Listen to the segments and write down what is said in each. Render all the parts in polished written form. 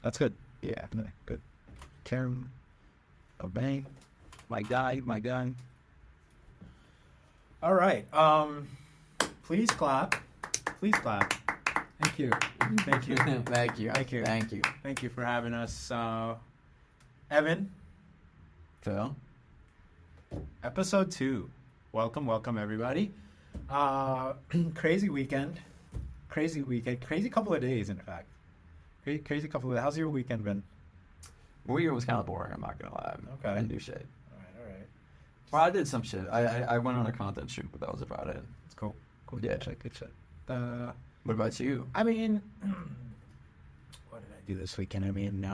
That's good. Yeah. Good. Karen, a bang. My guy. All right. Please clap. Thank you. Thank you. Thank you for having us. Evan. Phil. Episode 2. Welcome everybody. Crazy weekend. Crazy couple of days, in fact. Crazy couple of days. How's your weekend been? My weekend was kind of boring, I'm not going to lie. Okay. I didn't do shit. All right. Well, I did some shit. I went on a content shoot, but that was about it. It's cool. Yeah. Good shit. What about you? I mean, what did I do this weekend? I mean,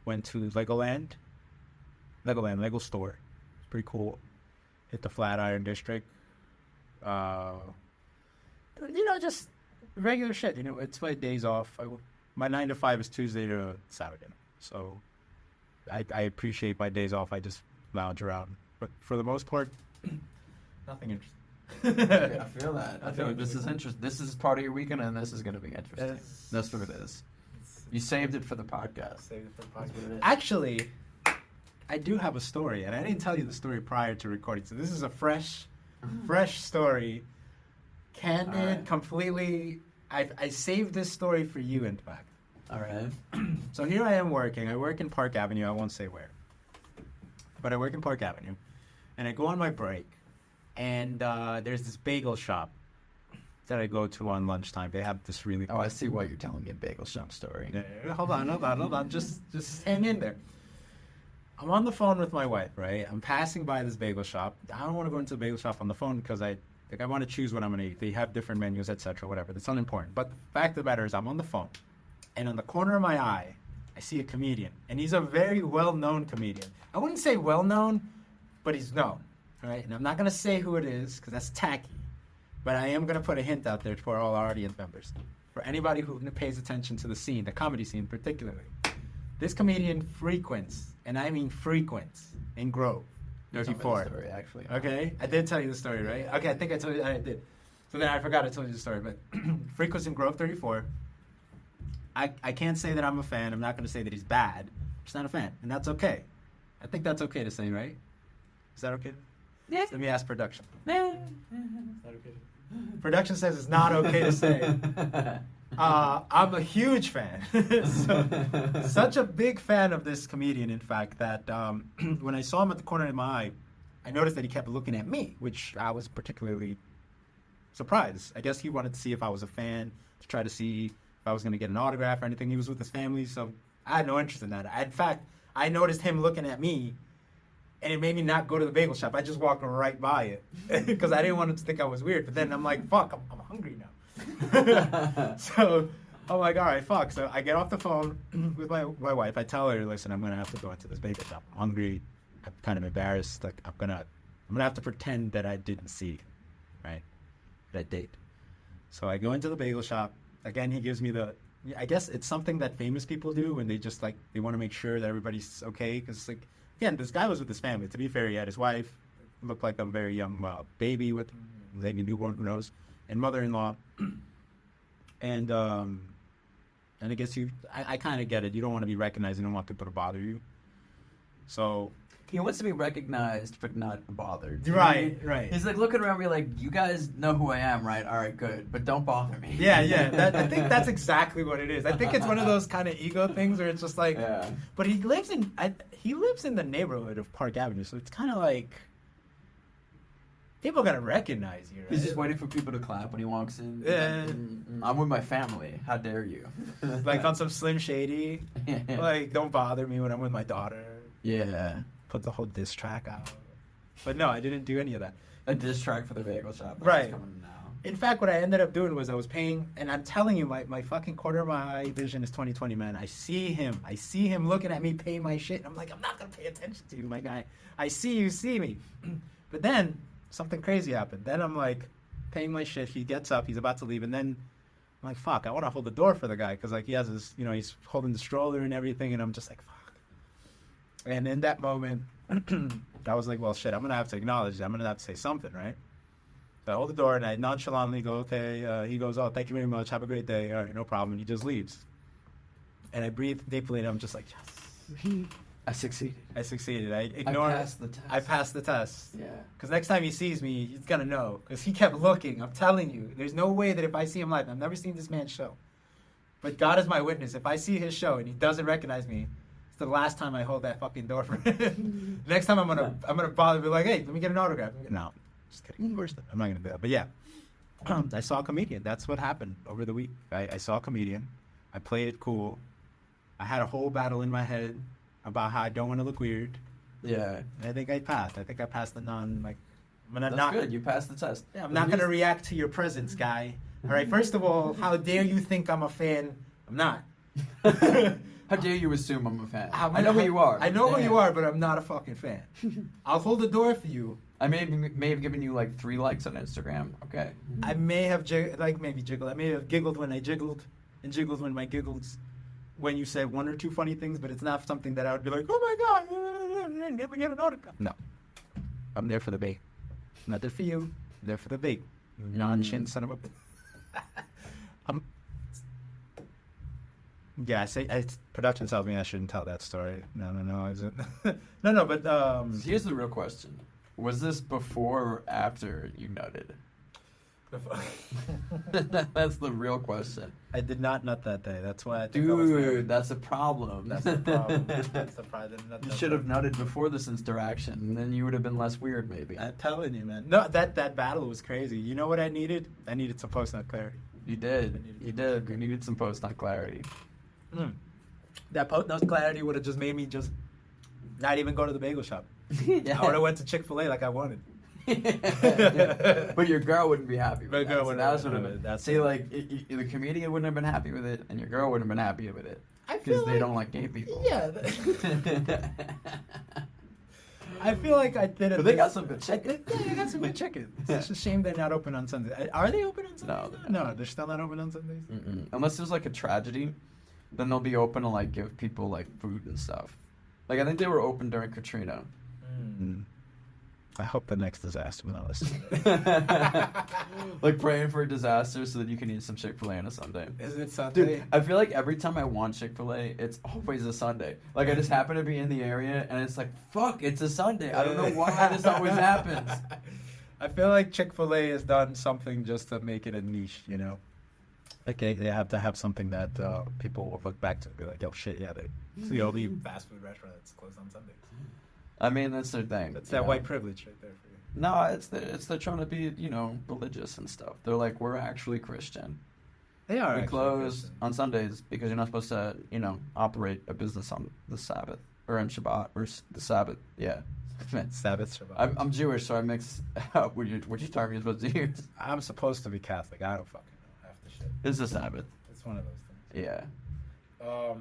went to Lego store. It's pretty cool. Hit the Flatiron District. Just regular shit. It's my days off. My 9 to 5 is Tuesday to Saturday. So I appreciate my days off. I just lounge around. But for the most part, nothing interesting. Yeah, I feel that. I feel like this is interesting. This is part of your weekend, and this is going to be interesting. That's what it is. You saved it for the podcast. Actually, I do have a story, and I didn't tell you the story prior to recording. So this is a fresh story. Candid, right. Completely. I saved this story for you, in fact. All right. So here I am working. I work in Park Avenue. I won't say where. But I work in Park Avenue. And I go on my break. And there's this bagel shop that I go to on lunchtime. They have this really... Oh, I see why you're telling me a bagel shop story. Yeah, hold on. Just hang in there. I'm on the phone with my wife, right? I'm passing by this bagel shop. I don't want to go into the bagel shop on the phone because I want to choose what I'm going to eat. They have different menus, etc., whatever. That's unimportant. But the fact of the matter is I'm on the phone. And on the corner of my eye, I see a comedian. And he's a very well-known comedian. I wouldn't say well-known, but he's known. All right? And I'm not going to say who it is because that's tacky. But I am going to put a hint out there for all our audience members. For anybody who pays attention to the scene, the comedy scene particularly. This comedian frequents, and I mean frequents, in Grove 34. Story, actually. Okay? I did tell you the story, right? Okay, I think I told you. I did. So then I forgot I told you the story. But frequents in Grove 34. I can't say that I'm a fan. I'm not going to say that he's bad. I'm just not a fan. And that's okay. I think that's okay to say, right? Is that okay? Yeah. Let me ask production. Is that okay? Production says it's not okay to say. I'm a huge fan. Such a big fan of this comedian, in fact, that when I saw him at the corner of my eye, I noticed that he kept looking at me, which I was particularly surprised. I guess he wanted to see if I was a fan, to try to see if I was going to get an autograph or anything. He was with his family, so I had no interest in that. In fact, I noticed him looking at me, and it made me not go to the bagel shop. I just walked right by it because I didn't want him to think I was weird. But then I'm like, fuck, I'm hungry now. So I'm like, all right, fuck. So I get off the phone with my wife. I tell her, listen, I'm going to have to go into this bagel shop. I'm hungry. I'm kind of embarrassed. Like, I'm gonna have to pretend that I didn't see, right? That I did. So I go into the bagel shop. Again, he gives me I guess it's something that famous people do when they just like, they want to make sure that everybody's okay. Because like, again, this guy was with his family. To be fair, he had his wife, looked like a very young baby with maybe newborn, who knows, and mother-in-law. And I guess I kind of get it. You don't want to be recognized. You don't want people to bother you. So he wants to be recognized but not bothered. Right. He's like looking around me like, you guys know who I am, right? All right, good. But don't bother me. Yeah. I think that's exactly what it is. I think it's one of those kind of ego things where it's just like, yeah. But he lives in the neighborhood of Park Avenue, so it's kind of like people gotta recognize you. Right? He's just waiting for people to clap when he walks in. Yeah. I'm with my family. How dare you? Like on some Slim Shady. Like, don't bother me when I'm with my daughter. Yeah. Put the whole diss track out. But no, I didn't do any of that. A diss track for the bagel shop. Right. In fact, what I ended up doing was I was paying, and I'm telling you, my fucking corner of my eye vision is 20/20, man. I see him looking at me, paying my shit. I'm like, I'm not going to pay attention to you, my guy. I see you see me. But then something crazy happened. Then I'm like paying my shit. He gets up. He's about to leave. And then I'm like, fuck, I want to hold the door for the guy because like he has his, he's holding the stroller and everything. And I'm just like, fuck. And in that moment, I was like, well, shit, I'm going to have to acknowledge that. I'm going to have to say something, right? So I hold the door, and I nonchalantly go, okay. He goes, oh, thank you very much. Have a great day. All right, no problem. And he just leaves. And I breathe deeply, and I'm just like, yes. I succeeded. I succeeded. I ignored. I passed the test. I passed the test. Yeah. Because next time he sees me, he's going to know. Because he kept looking. I'm telling you. There's no way that if I see him live, I've never seen this man's show. But God is my witness. If I see his show and he doesn't recognize me, it's the last time I hold that fucking door for him. Next time I'm gonna bother, be like, hey, let me get an autograph. No, just kidding. I'm not gonna do that. But yeah, I saw a comedian. That's what happened over the week. I saw a comedian. I played it cool. I had a whole battle in my head about how I don't want to look weird. Yeah. And I think I passed. I think I passed the I'm gonna That's good. You passed the test. Yeah, I'm not gonna react to your presence, guy. All right. First of all, how dare you think I'm a fan? I'm not. How dare you assume I'm a fan? I know who you are. I know who you are, but I'm not a fucking fan. I'll hold the door for you. I may have given you like 3 likes on Instagram. Okay. I may have jiggled. I may have giggled when I jiggled, and jiggled when my giggles. When you said 1 or 2 funny things, but it's not something that I would be like, oh my god, never get an autograph. No, I'm there for the bait. Not there for you. I'm there for the bait. Non-chin son of a. Yeah, production tells me I shouldn't tell that story. No, no, but here's the real question: was this before or after you nutted? That's the real question. I did not nut that day. That's why I think that's a problem. That's the problem. That's the problem. You should have nutted before this interaction, and then you would have been less weird, maybe. I'm telling you, man. No, that battle was crazy. You know what I needed? I needed some post-nut clarity. You did. You needed some post-nut clarity. That post-nut clarity would have just made me just not even go to the bagel shop. Yeah. I would have went to Chick-fil-A like I wanted. But your girl wouldn't be happy with it. The comedian wouldn't have been happy with it, and your girl wouldn't have been happy with it. Because they don't like gay people. Yeah. I feel like I did it. But they got some good chicken. Yeah, they got some good chicken. It's a shame they're not open on Sundays. Are they open on Sundays? No, they're still not open on Sundays? Unless there's like a tragedy, then they'll be open to like give people like food and stuff. Like I think they were open during Katrina. I hope the next disaster will not listen. Like praying for a disaster so that you can eat some Chick-fil-A on a Sunday. Is it Sunday? Dude, I feel like every time I want Chick-fil-A, it's always a Sunday. Like I just happen to be in the area and it's like, fuck, it's a Sunday. I don't know why this always happens. I feel like Chick-fil-A has done something just to make it a niche, you know? Like they have to have something that people will look back to and be like, yo, shit, yeah, it's the only fast food restaurant that's closed on Sundays. I mean, that's their thing. That's that white privilege right there for you. No, it's they're trying to be, religious and stuff. They're like, we're actually Christian. They are. We close on Sundays because you're not supposed to, operate a business on the Sabbath or on Shabbat or the Sabbath. Yeah. Sabbath, Shabbat. I'm Jewish, so I mix up which term you're supposed to use. I'm supposed to be Catholic. I don't fucking know half the shit. It's the Sabbath. It's one of those things. Yeah.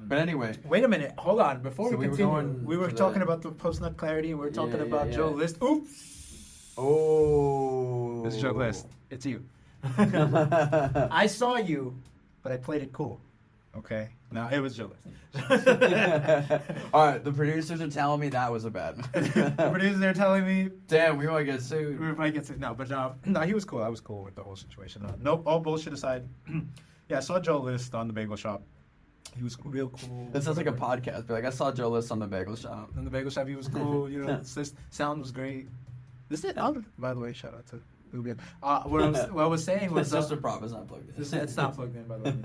But anyway, wait a minute. Hold on. Before we continue, we were talking about the post-nut clarity, and we were talking about Joe List. Oops. Oh. This is Joe List. It's you. I saw you, but I played it cool. Okay. No, it was Joe List. All right. The producers are telling me that was a bad one. The producers are telling me, damn, we might get sued. We might get sued. No, but no, he was cool. I was cool with the whole situation. Nope. All bullshit aside. Yeah, I saw Joe List on the bagel shop. He was real cool. This sounds like a podcast. But I saw Joe List on the bagel shop. On the bagel shop, he was cool. Sound was great. This is by the way, shout out to Ubian. What I was saying was it's just a prop. It's not plugged in. It's not plugged in, by the way.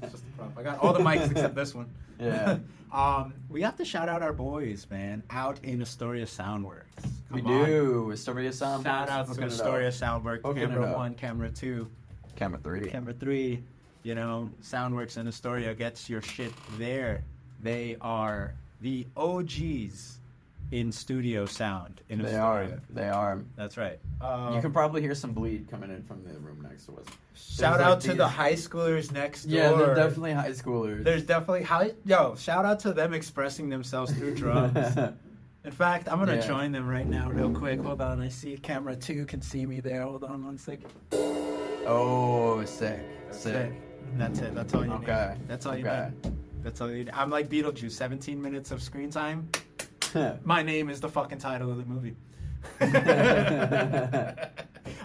It's just a prop. I got all the mics except this one. Yeah. We have to shout out our boys, man, out in Astoria Soundworks. We do. Astoria Soundworks. Shout out to Astoria Soundworks. Camera 1, camera 2, camera 3. Camera 3. Soundworks in Astoria gets your shit there. They are the OGs in studio sound in Astoria. They are. That's right. You can probably hear some bleed coming in from the room next to us. Shout out to the high schoolers next door. Yeah, they're definitely high schoolers. There's definitely shout out to them expressing themselves through drums. In fact, I'm going to join them right now real quick. Hold on. I see camera 2 can see me there. Hold on 1 second. Oh, sick. That's it. That's all you need. Okay. That's all you need. That's all you need. I'm like Beetlejuice. 17 minutes of screen time. My name is the fucking title of the movie.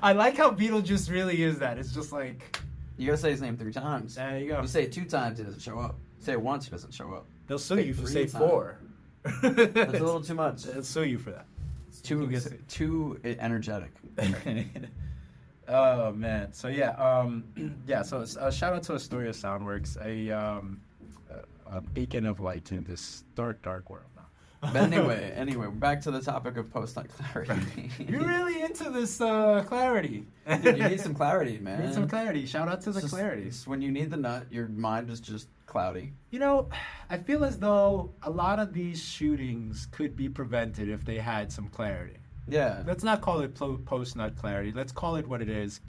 I like how Beetlejuice really is that. It's just like... You gotta say his name 3 times. There you go. You say it 2 times, he doesn't show up. Say it once, he doesn't show up. They'll sue you if you say 3 4. That's a little too much. They'll sue you for that. It's too energetic. Oh man. So yeah. So shout out to Astoria Soundworks, a beacon of light in this dark world. But anyway, back to the topic of post-nut clarity. You're really into this clarity. Dude, you need some clarity, man. You need some clarity. Shout out to the clarity. It's when you need the nut, your mind is just cloudy. You know, I feel as though a lot of these shootings could be prevented if they had some clarity. Yeah. Let's not call it post-nut clarity. Let's call it what it is.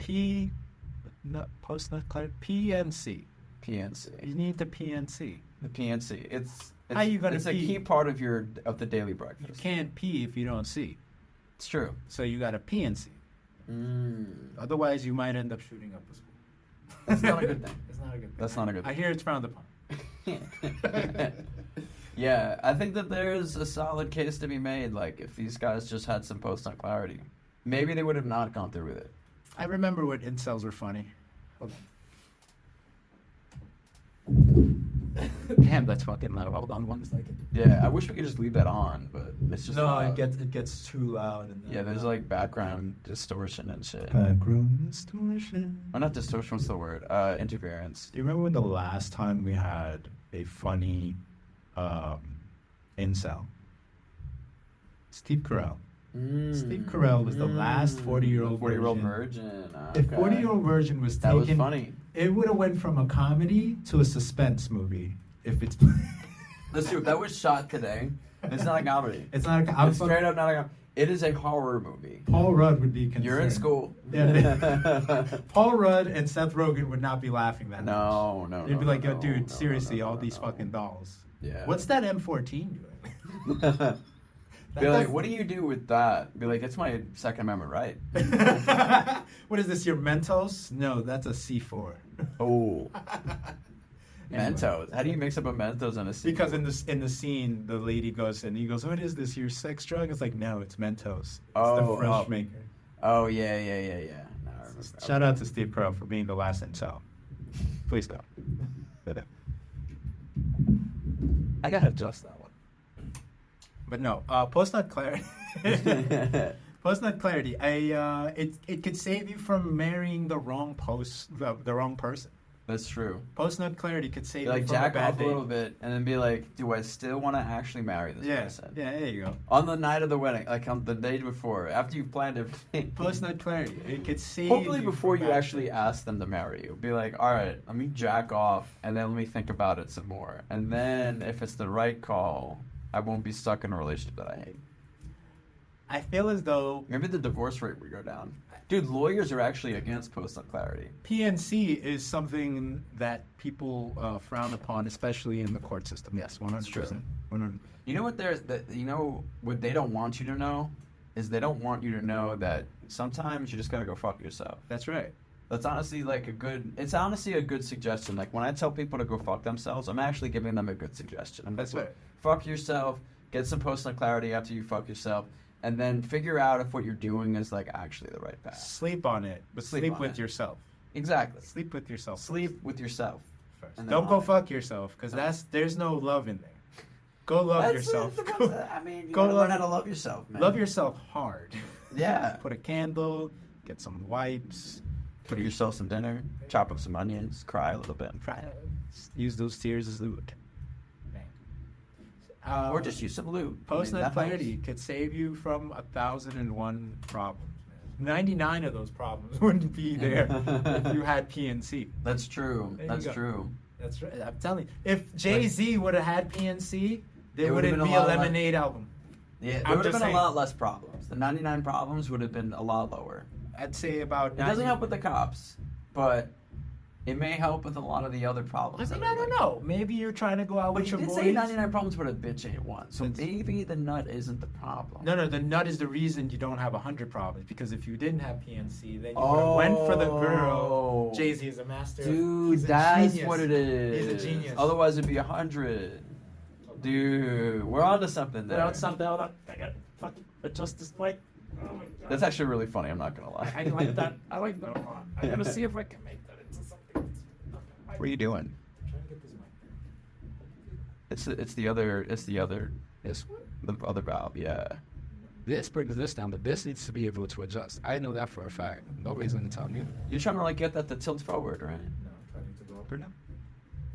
Post-nut clarity? PNC. PNC. You need the PNC. The PNC. It's how you gonna It's pee? a key part of the daily breakfast. You can't pee if you don't see. It's true. So you got a PNC. Otherwise, you might end up shooting up the school. That's not a good thing. It's not a good thing. That's not a good thing. I hear it's frowned upon. Yeah, I think that there's a solid case to be made. Like, if these guys just had some post-nut clarity, maybe they would have not gone through with it. I remember when incels were funny. Damn, that's fucking loud. Hold on 1 second. Yeah, I wish we could just leave that on, but it's just No, loud. it gets too loud. Yeah, there's like background distortion and shit. Background distortion. Or not distortion, what's the word? Interference. Do you remember when the last time we had a funny incel? Steve Carell. Steve Carell was the last 40-year-old 40-year-old virgin. If 40-year-old virgin was taken, that was funny. It would have went from a comedy to a suspense movie. If it's Let's see, if that was shot today, it's not a comedy. It's not a comedy. It's straight up not a comedy. It is a horror movie. Paul Rudd would be concerned. You're in school. Yeah. Paul Rudd and Seth Rogen would not be laughing that much. No. They'd be like, yo, dude, seriously, all these fucking dolls. Yeah. What's that M14 doing? Be like, what do you do with that? Be like, it's my Second Amendment right. What is this, your Mentos? No, that's a C4. Oh. Anyway. Mentos. How do you mix up a Mentos and a C4? Because in the scene, the lady goes and he goes, what is this, your sex drug? It's like, no, it's Mentos. It's the fresh maker. Oh, yeah. No, I remember. Shout out to Steve Carell for being the last incel. Please go. I gotta adjust that one. But no, post-nut clarity. Post-nut clarity. It could save you from marrying the wrong person. That's true. Post-nut clarity could save you like from a jack bad off date. a little bit and then be like, do I still want to actually marry this person? Yeah, there you go. On the night of the wedding, like on the day before, after you've planned everything. Post-nut clarity. It could save Hopefully you before from you bad actually dates. ask them to marry you. Be like, all right, let me jack off and then let me think about it some more. And then if it's the right call, I won't be stuck in a relationship that I hate. I feel as though Maybe the divorce rate would go down. Dude, lawyers are actually against post-nut clarity. PNC is something that people frown upon, especially in the court system. Yes, 100%. 100%. You know what? What they don't want you to know is they don't want you to know that sometimes you just gotta go fuck yourself. That's right. That's honestly It's honestly a good suggestion. Like when I tell people to go fuck themselves, I'm actually giving them a good suggestion. That's right. Fuck yourself. Get some post-nut clarity after you fuck yourself. And then figure out if what you're doing is like actually the right path. Sleep on it, but sleep with yourself. Exactly. Sleep with yourself. Sleep with yourself. First. And Don't then go fuck yourself, because there's no love in there. Go love yourself. You gotta learn how to love yourself, man. Love yourself hard. Yeah. Put a candle, get some wipes. Put yourself some dinner, chop up some onions, cry a little bit. Use those tears as lube. Or just use some lube. Post-nut clarity could save you from 1,001 problems. 99 of those problems wouldn't be there if you had PNC. That's true. That's true. That's right. I'm telling you. If Jay-Z would have had PNC, there It wouldn't would've be been a a lot Lemonade album. Yeah, there I'm would have just been saying. a lot less problems. The 99 problems would have been a lot lower. I'd say about. It doesn't help with the cops, but it may help with a lot of the other problems. I mean, I don't know. Maybe you're trying to go out But with you your did boys. say 99 problems, but a bitch ain't one. So maybe the nut isn't the problem. No, the nut is the reason you don't have 100 problems. Because if you didn't have PNC, then you would have went for the girl. Jay-Z is a master. Dude, He's a that's genius. what it is. He's a genius. Otherwise, it'd be 100. Dude, we're on to something there. Hold on. I got fucking adjust this mic. That's actually really funny. I'm not gonna lie. I like that. I like that a lot. I'm gonna see if I can make that into something. What are you doing? Trying to get this mic. It's the other. This one. The other valve. Yeah. This brings this down, but this needs to be able to adjust. I know that for a fact. Nobody's gonna tell me. You're trying to like get that to tilt forward, right? No, I'm trying to go up or down.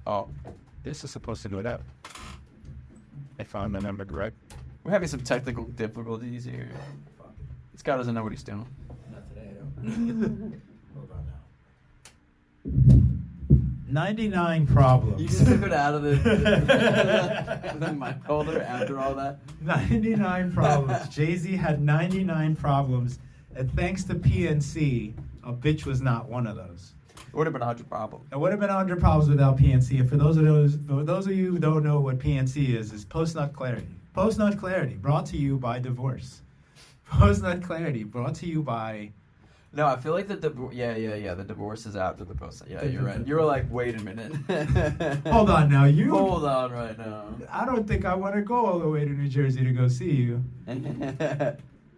Oh, This is supposed to do it up. I found the number correct. we're having some technical difficulties here. Scott doesn't know what he's doing. Not today, I don't. Hold on now. 99 problems. You just took it out of the mic holder after all that. 99 problems. Jay-Z had 99 problems, and thanks to PNC, a bitch was not one of those. It would have been 100 problems. It would have been 100 problems without PNC. And for those of you who don't know what PNC is post-nut clarity. Post-nut clarity, brought to you by divorce. Post-nut clarity, brought to you by... No, I feel like the divorce is after the post. Yeah, you're right. You were like, wait a minute. Hold on now, you... Hold on right now. I don't think I want to go all the way to New Jersey to go see you.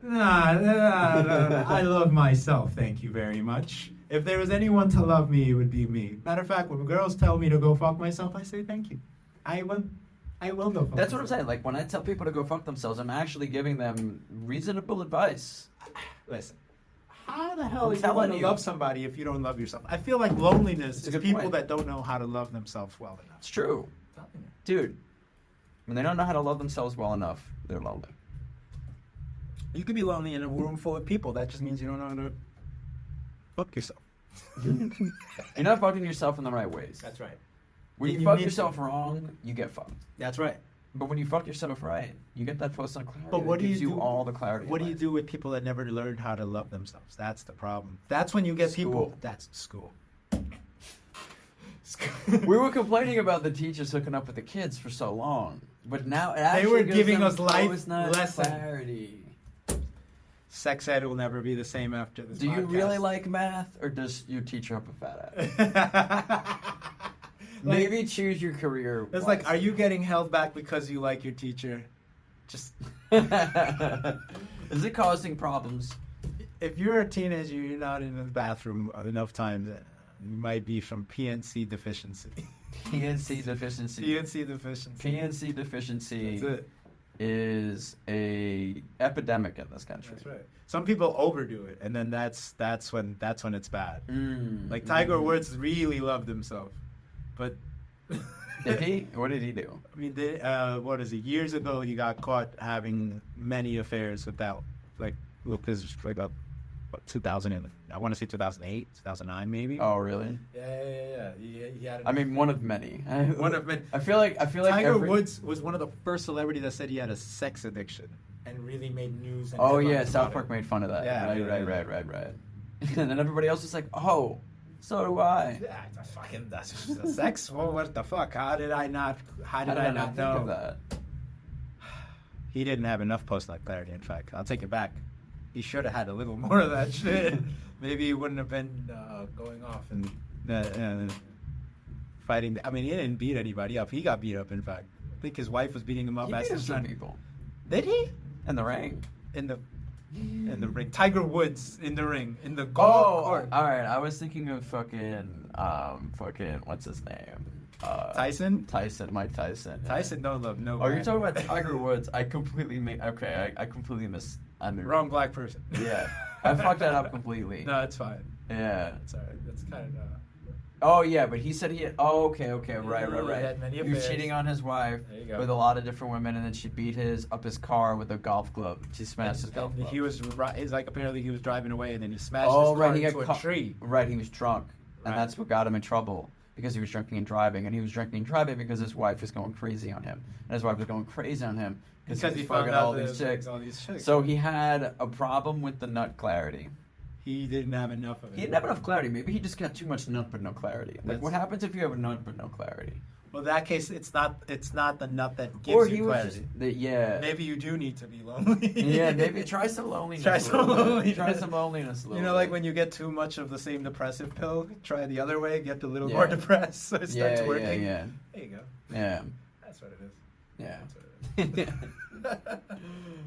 Nah, I love myself, thank you very much. If there was anyone to love me, it would be me. Matter of fact, when girls tell me to go fuck myself, I say thank you. I will go fuck That's what I'm myself. saying. Like, when I tell people to go fuck themselves, I'm actually giving them reasonable advice. Listen, how the hell I'm are you telling going to you. love somebody if you don't love yourself? I feel like loneliness It's a is good people point. that don't know how to love themselves well enough. It's true. Dude, when they don't know how to love themselves well enough, they're lonely. You could be lonely in a room full of people. That just means you don't know how to fuck yourself. You're not fucking yourself in the right ways. That's right. When you You fuck need yourself wrong, you get fucked. That's right. But when you fuck yourself right, you get that post-nut clarity. But what that do gives you do? all the clarity. What in do you life. do with people that never learned how to love themselves? That's the problem. That's when you get people. School. That's school. We were complaining about the teachers hooking up with the kids for so long, but now it actually were gives giving them us life post-nut lessons. clarity. Sex ed will never be the same after this. Do you podcast. really like math, or does your teacher have a fat ass? Maybe choose your career. It's like, are you getting held back because you like your teacher? Just Is it causing problems? if you're a teenager, you're not in the bathroom enough times. You might be from PNC deficiency. PNC deficiency. PNC deficiency. PNC deficiency That's it. is a epidemic in this country. That's right. Some people overdo it, and then that's when it's bad. Like Mm. Tiger Woods really loved himself, but Did he? What did he do? I mean, what is it? Years ago, he got caught having many affairs without, like, look, this is like about 2000. I want to say 2008, 2009, maybe. Oh, really? Yeah. He had. I mean, one of many. One of many. I feel like Tiger Woods was one of the first celebrities that said he had a sex addiction and really made news. And Oh yeah, headlines South about Park it. made fun of that. Yeah, Right. And then everybody else was like, "Oh, so do I." Yeah, that's just sex. Well, what the fuck? How did I not think know? of that? He didn't have enough post-nut clarity. In fact, I'll take it back. He should have had a little more of that shit. Maybe he wouldn't have been going off and fighting. I mean, he didn't beat anybody up. He got beat up. In fact, I think his wife was beating him up. He as beat up his some son. people Did he? in the ring. In the ring. Tiger Woods in the ring. In the golf court. all right. I was thinking of fucking what's his name? Tyson? Mike Tyson. Tyson don't love no. Oh, you're talking about Tiger Woods. I completely I completely Wrong black person. Yeah, I fucked that up completely. No, it's fine. Yeah. It's alright. That's kind of. Oh yeah, but he said he had. Oh, okay, right. He had many He was affairs. cheating on his wife There you go. with a lot of different women, and then she beat his car with a golf glove. She smashed his golf glove. He was. He's like apparently he was driving away and then he smashed Oh his car right, he into got a tree. Right, he was drunk, and Right. that's what got him in trouble because he was drinking and driving, and he was drinking and driving because his wife was going crazy on him, and his wife was going crazy on him Because he he was found fucking out all that these it was chicks. all these chicks. So he had a problem with the nut clarity. He didn't have enough of it. He didn't have enough clarity. Maybe he just got too much nut but no clarity. Like, That's- what happens if you have a nut but no clarity? Well, in that case, it's not the nut that gives Or you he was clarity. just, yeah. Maybe you do need to be lonely. Yeah, maybe try some loneliness. Try a some little bit. loneliness. Try some loneliness a little You know, like bit. when you get too much of the same depressive pill, try the other way, get a little Yeah. more depressed, so it starts working. Yeah. There you go. Yeah. That's what it is. Yeah. That's what it is.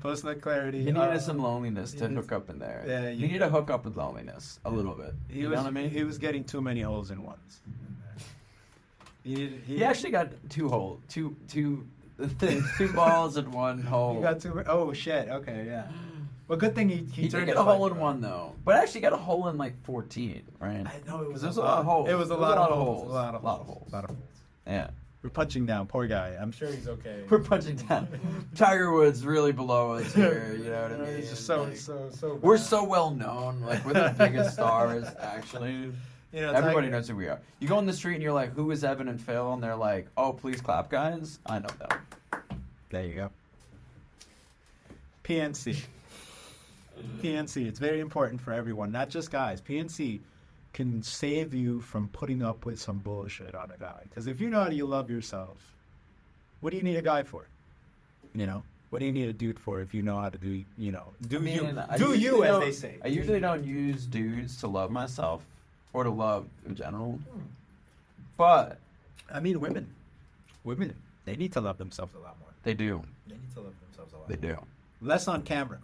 Post-nut clarity. You needed some loneliness to hook up in there. Yeah, you need to hook up with loneliness a little bit. You know what I mean? He was getting too many holes in ones. He actually got two balls in one hole. He got two. Oh shit. Okay, yeah. Well, good thing he did get a hole in one though, but actually got a hole in like 14, right? I know it was a lot of holes. It was a lot of holes. A lot of holes. Yeah. We're punching down, poor guy. I'm sure he's okay. We're punching down. Tiger Woods really below us here. You know what I mean? He's just so. We're so well known. Like we're the biggest stars, actually. You know, everybody knows who we are. You go on the street and you're like, "Who is Evan and Phil?" And they're like, "Oh, please clap, guys." I know them. There you go. PNC. PNC. It's very important for everyone, not just guys. PNC can save you from putting up with some bullshit on a guy. Because if you know how to love yourself, what do you need a guy for? You know, what do you need a dude for if you know how to do? You know, you as they say. I usually don't use dudes to love myself or to love in general, but I mean, women, they need to love themselves a lot more. They do. They need to love themselves a lot. They do. Less on camera,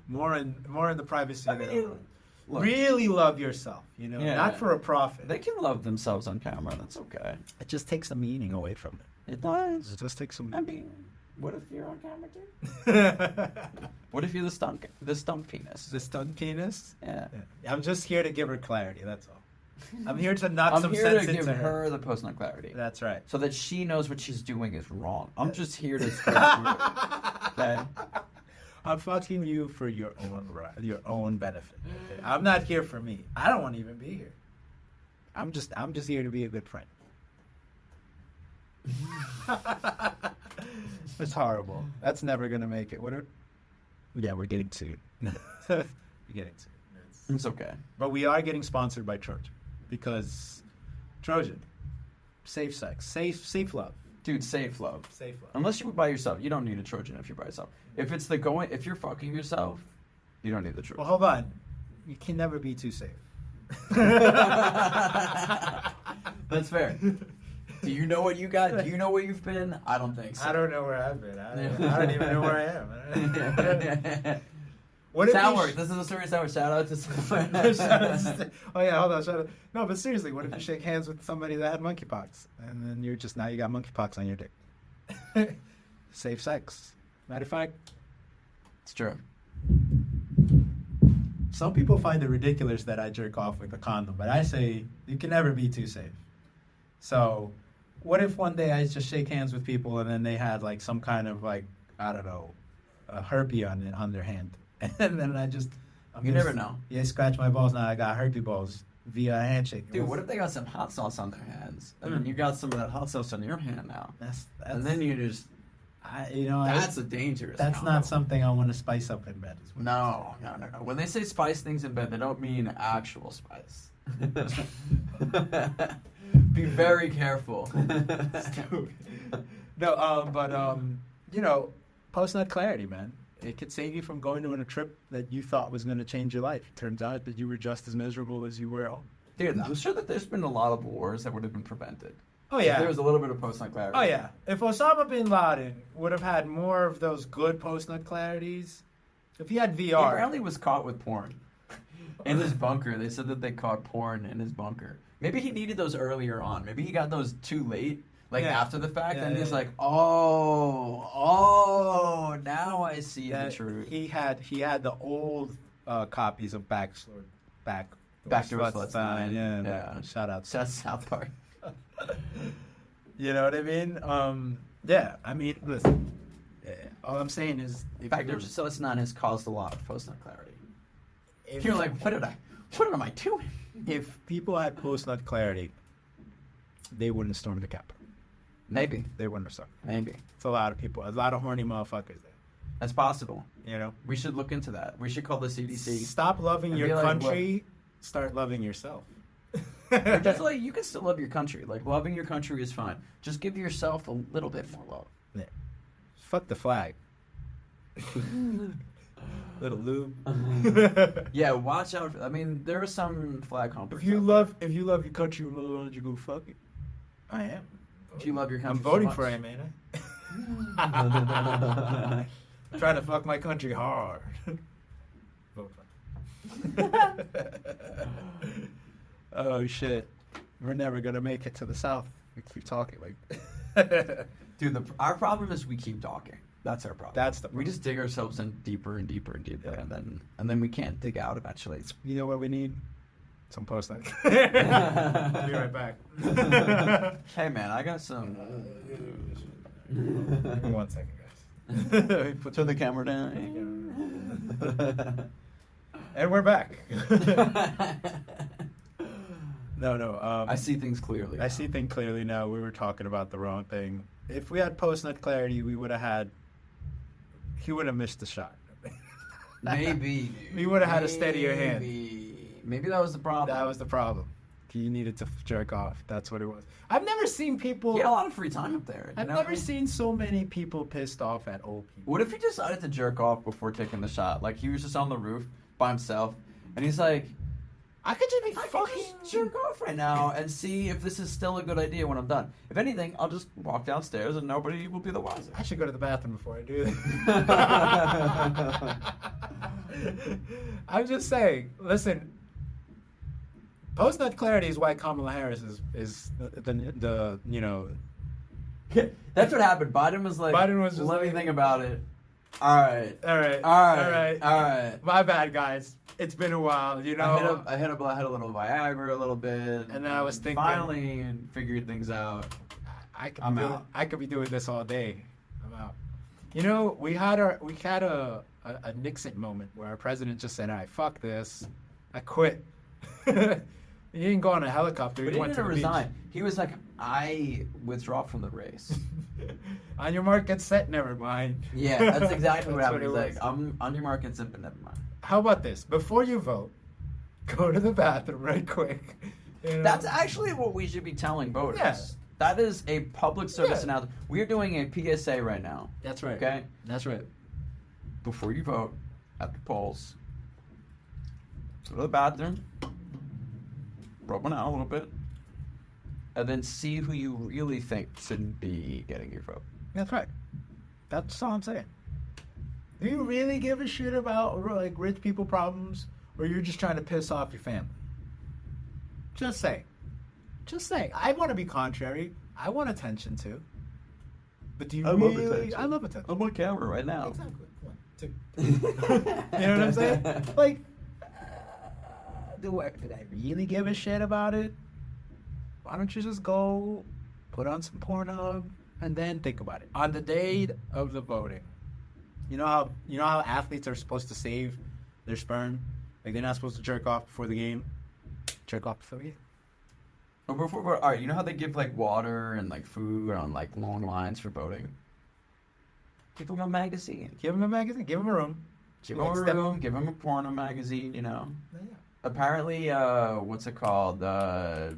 more in the privacy of their own. Look, really love yourself, you know, not for a profit. They can love themselves on camera. That's okay. It just takes the meaning away from it. It does. It just takes some. I mean, what if you're on camera too? What if you're the stunt penis? The stunt penis? Yeah. I'm just here to give her clarity. That's all. I'm here to knock some sense into her. I'm here to give her the post-nut clarity. That's right. So that she knows what she's doing is wrong. I'm just here to straight through it. Okay. I'm fucking you for your own benefit. Okay? I'm not here for me. I don't want to even be here. I'm just here to be a good friend. It's horrible. That's never gonna make it. Yeah, we're getting sued. We're getting sued. It's okay. But we are getting sponsored by Trojan because Trojan, safe sex, safe love. Dude, safe love. Safe love. Unless you're by yourself, you don't need a Trojan if you're by yourself. If you're fucking yourself, you don't need the Trojan. Well, hold on. You can never be too safe. That's fair. Do you know what you got? Do you know where you've been? I don't think so. I don't know where I've been. I don't even know where I am. Sourwork. This is a serious hour. Shout out to Sourwork. Oh yeah, hold on. Shout out. No, but seriously, what if you shake hands with somebody that had monkeypox, and then you got monkeypox on your dick? Safe sex. Matter of fact, it's true. Some people find it ridiculous that I jerk off with a condom, but I say you can never be too safe. So, what if one day I just shake hands with people and then they had like some kind of like, I don't know, a herpes on their hand, and then you never know. Yeah, scratch my balls. Now I got herpes balls via a handshake. Dude, what if they got some hot sauce on their hands, and then you got some of that hot sauce on your hand now? And then you just. That's a dangerous. That's not something I want to spice up in bed. No. When they say spice things in bed, they don't mean actual spice. Be very careful. No, post-nut clarity, man. It could save you from going on a trip that you thought was going to change your life. Turns out that you were just as miserable as you were. Dude, I'm sure that there's been a lot of wars that would have been prevented. Oh, yeah. If there was a little bit of post-nut clarity. Oh, yeah. If Osama bin Laden would have had more of those good post-nut clarities, if he had VR. He apparently was caught with porn. In his bunker. They said that they caught porn in his bunker. Maybe he needed those earlier on. Maybe he got those too late, after the fact, and he's like, now I see the truth. He had the old copies of Backdoor Sluts. Yeah. Shout out to South Park. You know what I mean? Yeah. I mean, listen. All I'm saying is, Backdoor Sluts has caused a lot of post-nut clarity. You're like, what am I doing? If people had post-nut clarity, they wouldn't storm the Capitol. Maybe. They wouldn't have stormed. Maybe. It's a lot of people. A lot of horny motherfuckers there. That's possible. You know? We should look into that. We should call the CDC. Stop loving your country. Start loving yourself. Definitely, you can still love your country. Like, loving your country is fine. Just give yourself a little bit more love. Yeah. Fuck the flag. Little lube. Yeah, watch out. I mean, there are some flag humpers. If you love your country, why don't you go fuck it? I am. If you love your country, I'm voting for him, ain't I? Trying to fuck my country hard. Vote for him. Oh shit. We're never gonna make it to the South. We keep talking like. Dude, our problem is we keep talking. That's our problem. That's the We just dig ourselves in deeper and deeper and deeper, Yeah. and then we can't dig out eventually. You know what we need? Some post night. I'll be right back. Hey man, I got some. Give me 1 second, guys. Turn the camera down. And we're back. No. I see things clearly. I see things clearly now. We were talking about the wrong thing. If we had post nut clarity, we would have had. He would have missed the shot. Maybe. We would have had a steadier hand. Maybe that was the problem. That was the problem. He needed to jerk off. That's what it was. I've never seen people. He had a lot of free time up there. I've never seen so many people pissed off at old people. What if he decided to jerk off before taking the shot? Like he was just on the roof by himself, and he's like, I could just be I fucking can just jerk off right now and see if this is still a good idea when I'm done. If anything, I'll just walk downstairs and nobody will be the wiser. I should go to the bathroom before I do that. I'm just saying. Listen, post nut clarity is why Kamala Harris is the you know. That's what happened. Biden was like, Biden was just let me like- think about it. All right. All right. All right. My bad, guys. It's been a while, you know. I had a little Viagra a little bit. And then I was thinking- Finally figured things out. I'm out. I could be doing this all day. I'm out. You know, we had a Nixon moment where our president just said, "All right, fuck this. I quit." He didn't go on a helicopter. But He he went to didn't the resign. beach. He was like, I withdraw from the race. On your mark, get set. Never mind. Yeah, that's exactly what That's happened. what He's it like, I'm on your mark and simp, but never mind. How about this? Before you vote, go to the bathroom right quick. You know? That's actually what we should be telling voters. Yeah. That is a public service Yeah. announcement. We are doing a PSA right now. That's right. Okay? That's right. Before you vote at the polls, go to the bathroom, rub one out a little bit, and then see who you really think should be getting your vote. That's right. That's all I'm saying. Do you really give a shit about like rich people problems, or you're just trying to piss off your family? Just say. Just say. I want to be contrary. I want attention too. But do you I love really? attention. I love attention. I'm on camera right now. Exactly. 1, 2. You know what I'm saying? Like, did I really give a shit about it? Why don't you just go put on some Pornhub and then think about it on the day of the voting? You know how athletes are supposed to save their sperm? Like they're not supposed to jerk off before the game. Jerk off before the game. But before, all right, you know how they give like water and like food on like long lines for voting? Give them a magazine. Give them a magazine. Give them a room. Give them a room. Give them a porno magazine. You know. Apparently, what's it called? The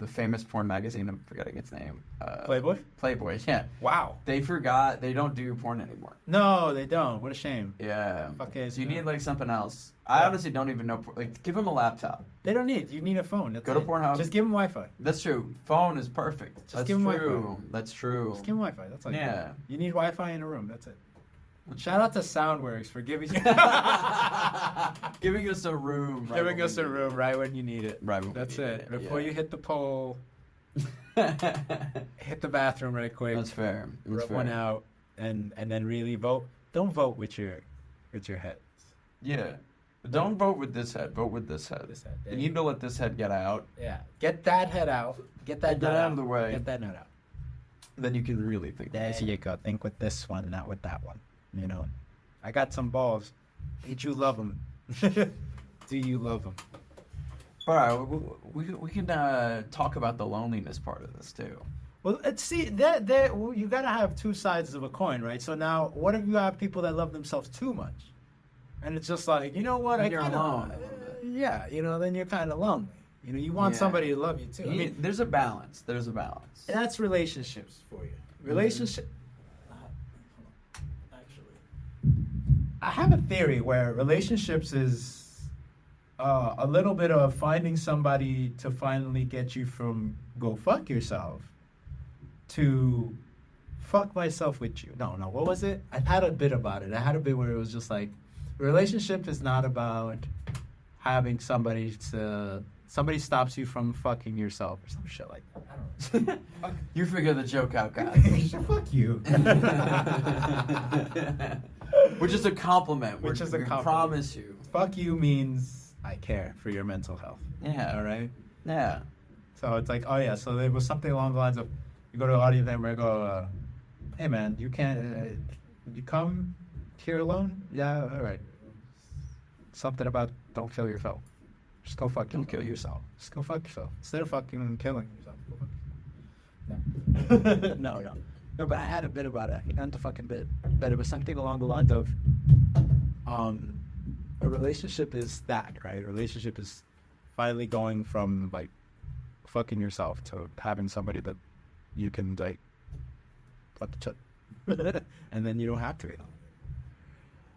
famous porn magazine. I'm forgetting its name. Playboy. Playboy. Yeah. Wow. They forgot. They don't do porn anymore. No, they don't. What a shame. Yeah. Okay, So you so- need like something else. I honestly don't even know. Like, give them a laptop. They don't need. You need a phone. That's Go to it. Pornhub. Just give them Wi-Fi. That's true. Phone is perfect. That's give 'em true. Wi-Fi. That's true. Just give them Wi-Fi. That's like Yeah. You need Wi-Fi in a room. That's it. Shout out to Soundworks for giving you Giving us a room. Right giving when us we a need room it. right when you need it. Right when we That's need it. it, Before yeah. you hit the pole, hit the bathroom right quick. That's fair. That's Rub fair. one out, and then really vote. Don't vote with your head. Yeah. But don't vote with this head. Vote with this head. This head, You need to let this head get out. Yeah. Get that head out. Get that Get that nut out of the way. Get that nut out. Then you can really think. There you go. Think with this one, not with that one. You know, I got some balls. Did you love them? Do you love them? All right. We can talk about the loneliness part of this too. Well, let's see. You gotta have two sides of a coin, right? So now, what if you have people that love themselves too much, and it's just like, you know what? Then you're alone a little bit. Yeah, you know, then you're kind of lonely. You know, you want Yeah. somebody to love you too. I mean, there's a balance. There's a balance. that's relationships for you. Relationship. Actually, I have a theory where relationships is a little bit of finding somebody to finally get you from go fuck yourself to fuck myself with you. No, what was it? I had a bit about it. I had a bit where it was just like, a relationship is not about having somebody stops you from fucking yourself or some shit like that. I don't know. You figure the joke out, guys. Fuck you. Which is a compliment. Which is a we compliment. Promise you. Fuck you means I care for your mental health. Yeah. All right? Yeah. So it's like, oh yeah, so there was something along the lines of, you go to an audio event where I go, hey man, you can't, you come here alone? Yeah, all right. Something about don't kill yourself. Just go fucking kill yourself. Just go fuck yourself. Instead of fucking killing yourself. Go fuck yourself. No. No, but I had a bit about it. Not the fucking bit. But it was something along the lines of, a relationship is that, right? A relationship is finally going from, like, fucking yourself to having somebody that you can, like, fuck the chut. And then you don't have to.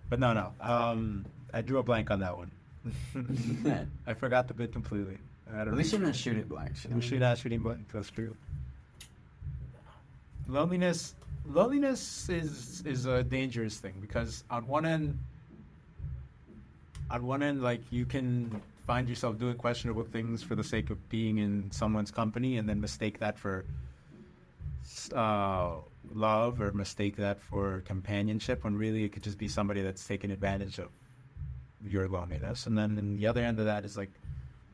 But no. I drew a blank on that one. I forgot the bit completely. At least you didn't shoot it blank. We should not shooting blank. That's true. Loneliness is a dangerous thing because on one end, like you can find yourself doing questionable things for the sake of being in someone's company, and then mistake that for love or mistake that for companionship, when really it could just be somebody that's taking advantage of your loneliness. And then in the other end of that is like,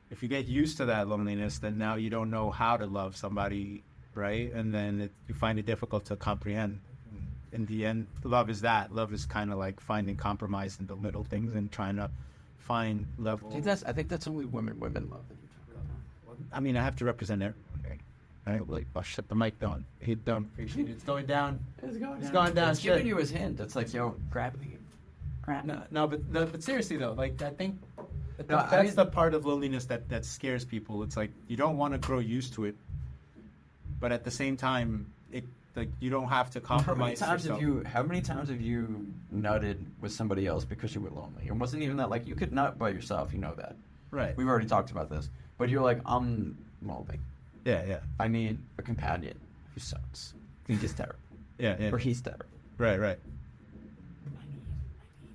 if you get used to that loneliness, then now you don't know how to love somebody, right? And then you find it difficult to comprehend. In the end, love is that. Love is kind of like finding compromise in the little things and trying to find level. I think that's only women love. I mean, I have to represent everyone. Right? Like, oh shit, the mic down. He don't appreciate it. It's going down. It's going down. It's giving you his hint. It's like, yo, grab me. No, but seriously though, like I think that's the part of loneliness that scares people. It's like you don't want to grow used to it, but at the same time, it like you don't have to compromise. How many times have you nutted with somebody else because you were lonely? It wasn't even that, like, you could nut by yourself. You know that, right? We've already talked about this, but you're like, I'm lonely. Yeah. I need a companion who sucks. He's terrible. Yeah. Or he's terrible. Right.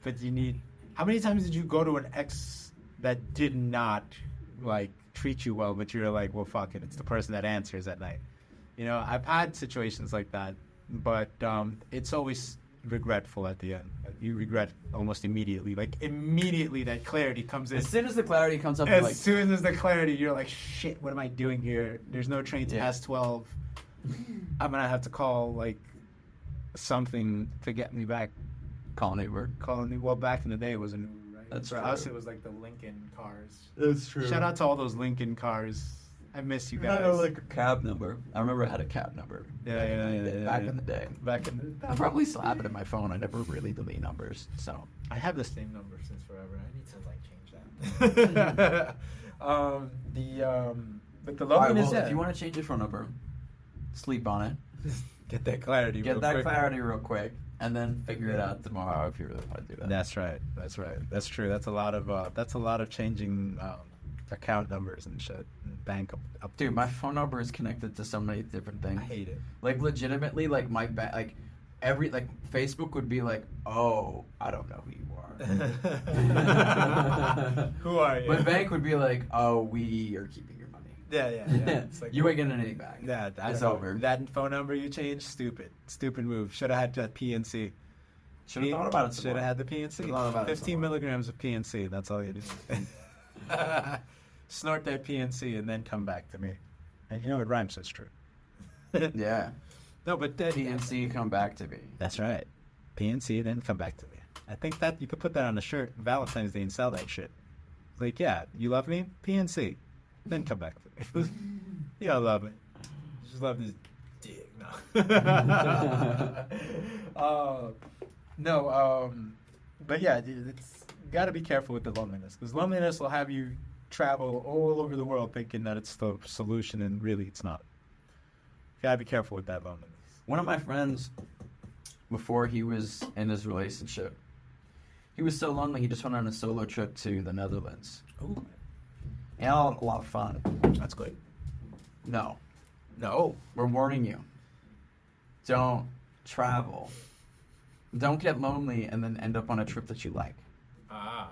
But you need. How many times did you go to an ex that did not like treat you well, but you're like, well, fuck it, it's the person that answers at night. You know, I've had situations like that, but it's always regretful at the end. You regret almost immediately. Like immediately, that clarity comes in. As soon as the clarity comes up, soon as the clarity, you're like, shit, what am I doing here? There's no train past 12. I'm gonna have to call like something to get me back. Call an Uber. Well, back in the day, it was an Uber, right? That's For true. us, it was like the Lincoln cars. That's true. Shout out to all those Lincoln cars. I miss you guys. I know, like a cab number. I remember I had a cab number. Yeah. Back in the day. I I probably still have it in my phone. I never really delete numbers, so. I have the same number since forever. I need to like change that. But the loneliness. If you want to change your phone number, sleep on it. Get that clarity. Get that clarity real quick, and then figure it out tomorrow if you really want to do that. That's right. That's true. That's a lot of changing account numbers and shit. And bank up. Dude, my phone number is connected to so many different things. I hate it. Like legitimately, like my Facebook would be like, oh, I don't know who you are. Who are you? My bank would be like, oh, we are keeping your money. Yeah. It's like, you ain't getting anything back. Yeah, it's over. That phone number you changed, stupid move. Should have had that PNC. Should have thought about it. Should have had the PNC. 15 milligrams of PNC. That's all you do. Snort that PNC and then come back to me. And you know it rhymes. That's true. Yeah. No, but PNC, come back to me. That's right. PNC, then come back to me. I think that you could put that on a shirt Valentine's Day and sell that shit. Like, yeah, you love me? PNC. Then come back to me. You don't love me. You just love this dick. No. But yeah, dude, it's got to be careful with the loneliness. Because loneliness will have you travel all over the world thinking that it's the solution, and really it's not. You got to be careful with that loneliness. One of my friends, before he was in his relationship, he was so lonely he just went on a solo trip to the Netherlands. Ooh. And a lot of fun. That's good. No. No. We're warning you. Don't travel, don't get lonely, and then end up on a trip that you like? Ah,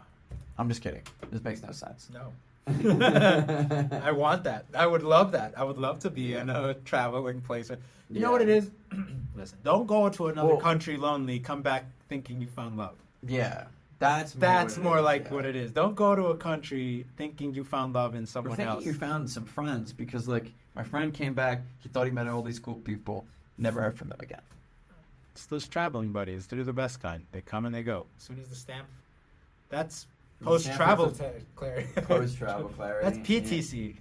I'm just kidding. This makes no sense. no. I want that. I would love that. I would love to be in a traveling place. You know what it is? Listen, don't go to another country lonely. Come back thinking you found love. Yeah. That's more like what it is. Don't go to a country thinking you found love in someone else. You found some friends because, like, my friend came back. He thought he met all these cool people. Never heard from them again. It's those traveling buddies. They're the best kind. They come and they go. As soon as the stamp, that's post-travel clarity. Post-travel clarity. That's PTC.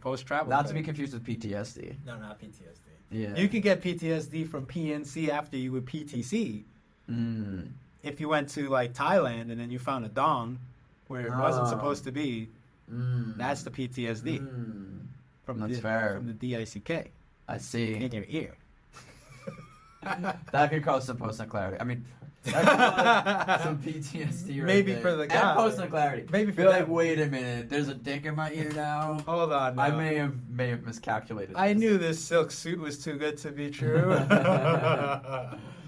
Post-travel. Not to be confused with PTSD. No, not PTSD. Yeah. You can get PTSD from PNC after you would PTC. If you went to like Thailand and then you found a dong where it wasn't supposed to be, that's the PTSD. That's fair. From the DICK. I see. In your ear. That could cause some post-nut clarity. I mean, that could cause some PTSD right Maybe there. for the guy. And post-nut clarity. Maybe for You're that. like, wait a minute, there's a dick in my ear now. Hold on. I may have miscalculated. I knew this silk suit was too good to be true.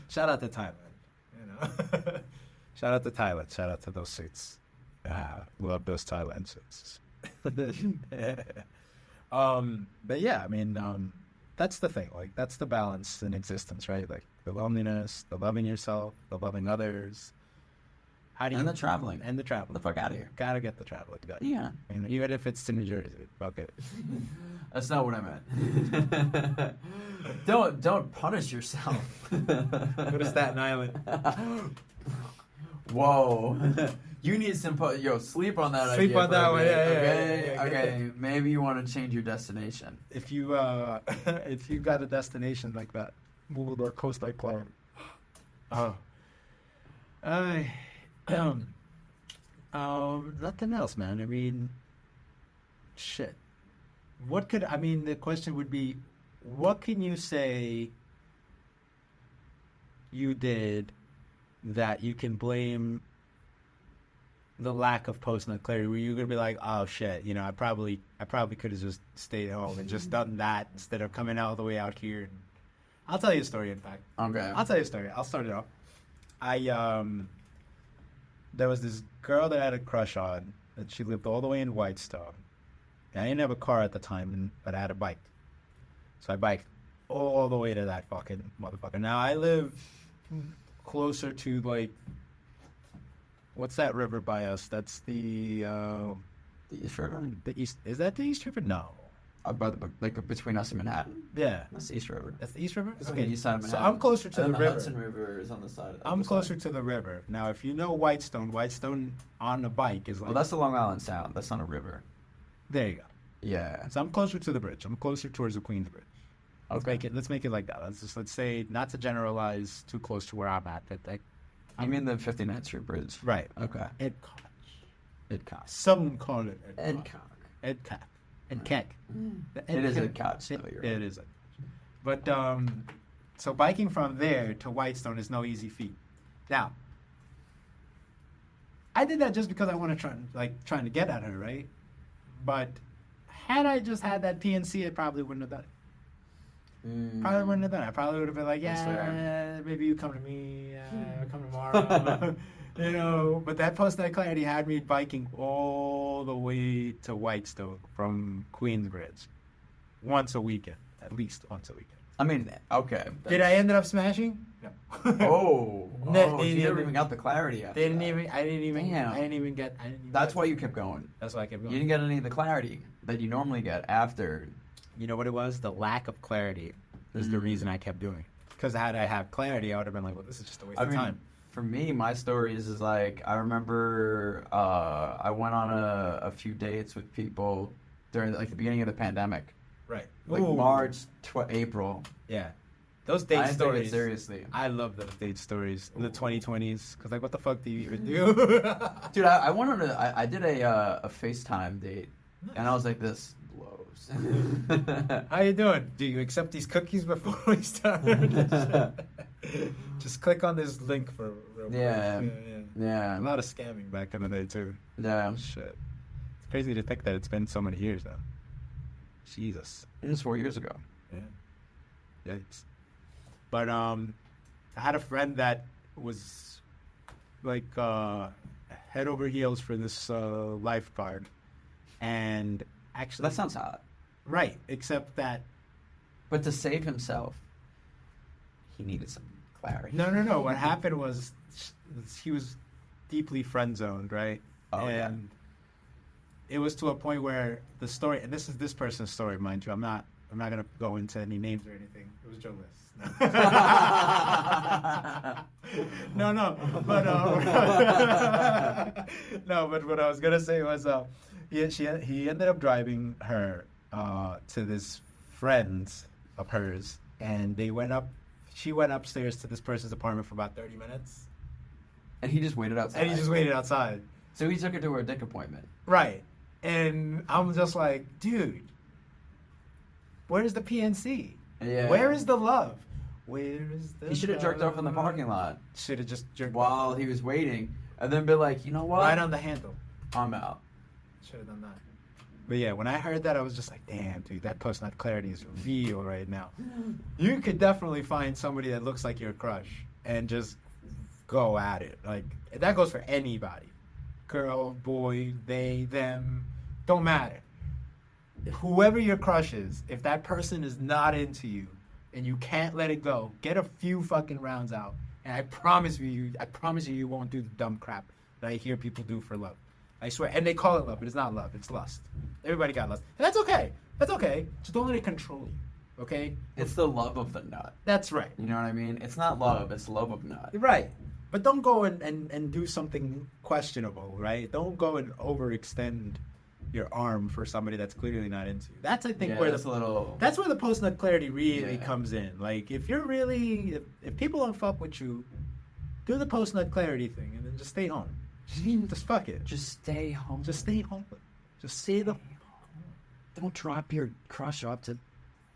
Shout out to Thailand. Shout out to Thailand. Shout out to those suits. Love those Thailand suits. But yeah, I mean, that's the thing. Like, that's the balance in existence, right? Like, the loneliness, the loving yourself, the loving others. How do you... And the traveling. And the traveling. Get the fuck out of here. Gotta get the traveling done. Yeah. I mean, even if it's to New Jersey. Okay. That's not what I meant. Don't punish yourself. Go to Staten Island. Whoa. You need some... sleep on that Sleep idea on that for a one, bit, yeah. Okay, maybe you want to change your destination. If you got a destination like that, move or coast like Cloud. Oh. Nothing else, man. I mean, shit. The question would be, what can you say you did that you can blame the lack of post-nut clarity? Were you gonna be like, oh shit, I probably could have just stayed home and just done that instead of coming all the way out here? I'll tell you a story. In fact, Okay. I'll tell you a story. I'll start it off. There was this girl that I had a crush on, that she lived all the way in Whitestone. And I didn't have a car at the time, but I had a bike. So I biked all the way to that fucking motherfucker. Now I live closer to, like, what's that river by us? That's the East River? The East. Is that the East River? No. Between us and Manhattan. Yeah. That's the East River. That's the East River? It's on the east side of So Manhattan. I'm closer to And the then river. Hudson River is on the side. I'm closer to the river. Now, if you know Whitestone on the bike is like... Well, that's the Long Island Sound. That's not a river. There you go. Yeah. So I'm closer to the bridge. I'm closer towards the Queens Bridge. Let's make it like that. Let's say, not to generalize too close to where I'm at. I mean the 59th Street Bridge. Right. Okay. Edcock. Some call it Edcock. Edcock. Edcock. It is Edcock. It is. But, so biking from there to Whitestone is no easy feat. Now, I did that just because I want to trying to get at her, right? But had I just had that PNC, I probably wouldn't have done it. Probably wouldn't have done it. I probably would have been like, yeah, maybe you come to me, I'll come tomorrow. But that post-nut clarity had me biking all the way to Whitestone from Queensbridge once a weekend, at least once a weekend. I mean, okay. Did I end up smashing? No. Oh, No, you never even got the clarity out. I didn't even get. That's why you kept going. That's why I kept going. You didn't get any of the clarity that you normally get after. You know what it was? The lack of clarity is the reason I kept doing it. Because had I had clarity, I would have been like, well, this is just a waste of time. For me, my stories is like, I remember I went on a few dates with people during the beginning of the pandemic. Right. March, April. Yeah. Those date stories. Take it seriously. I love those date stories in the 2020s. Because, what the fuck do you even do? Dude, I went on I did a FaceTime date. Nice. And I was like, this blows. How you doing? Do you accept these cookies before we start? Just click on this link for real. Yeah. A lot of scamming back in the day, too. Yeah. Shit. It's crazy to think that it's been so many years now. Jesus. It was 4 years ago. Yeah. Yikes. But I had a friend that was like head over heels for this lifeguard, and actually That sounds hot. right, except that But to save himself, he needed some clarity. no. What happened was he was deeply friend zoned, right? Oh, yeah. And it was to a point where the story, and this is this person's story, mind you. I'm not gonna go into any names or anything. It was Joe List. No, but no, but what I was gonna say was he ended up driving her to this friend of hers, and she went upstairs to this person's apartment for about 30 minutes, And he just waited outside. and he just waited outside. So he took her to her dick appointment. Right. And I'm just like, dude, where's the PNC? Yeah. Where is the love? Where is the He should have jerked off in the love? parking lot Should have just jerked while off. he was waiting, and then be like, you know what? Right on the handle. I'm out. Should have done that. But yeah, when I heard that, I was just like, damn, dude, that post-nut clarity is real right now. You could definitely find somebody that looks like your crush and just go at it. Like, that goes for anybody. Girl, boy, they, them, don't matter. Whoever your crush is, if that person is not into you and you can't let it go, get a few fucking rounds out. And I promise you, you won't do the dumb crap that I hear people do for love. I swear. And they call it love, but it's not love. It's lust. Everybody got lust. And that's okay. That's okay. Just don't let it control you. Okay? It's the love of the nut. That's right. You know what I mean? It's not love, it's love of nut. Right. But don't go and do something questionable, right? Don't go and overextend your arm for somebody that's clearly not into you. That's, I think, where that's a little... that's where the post-nut clarity really Yeah. comes in. Like, if you're really... If people don't fuck with you, do the post-nut clarity thing and then just stay home. Just fuck it. Just stay home. Just stay home. Just say the... Don't drop your crush off to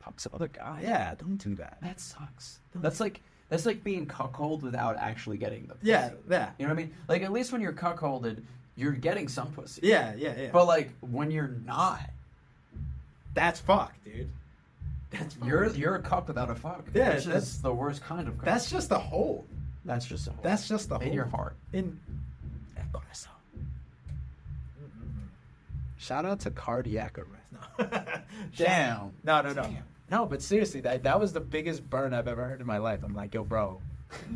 pop some other guy. Yeah, don't do that. That sucks. That's like being cuckolded without actually getting the pussy. Yeah, yeah. You know what I mean? Like, at least when you're cuckolded, you're getting some pussy. Yeah. But, like, when you're not, That's fucked, dude. That's fucked. you're a cuck without a fuck. Yeah, Which that's- is the worst kind of cuck. That's just a hole. That's just a hole. That's just a hole. in your heart. In el corazón. Shout out to cardiac arrest. No. Damn. No. Damn. No, but seriously, that was the biggest burn I've ever heard in my life. I'm like, yo, bro,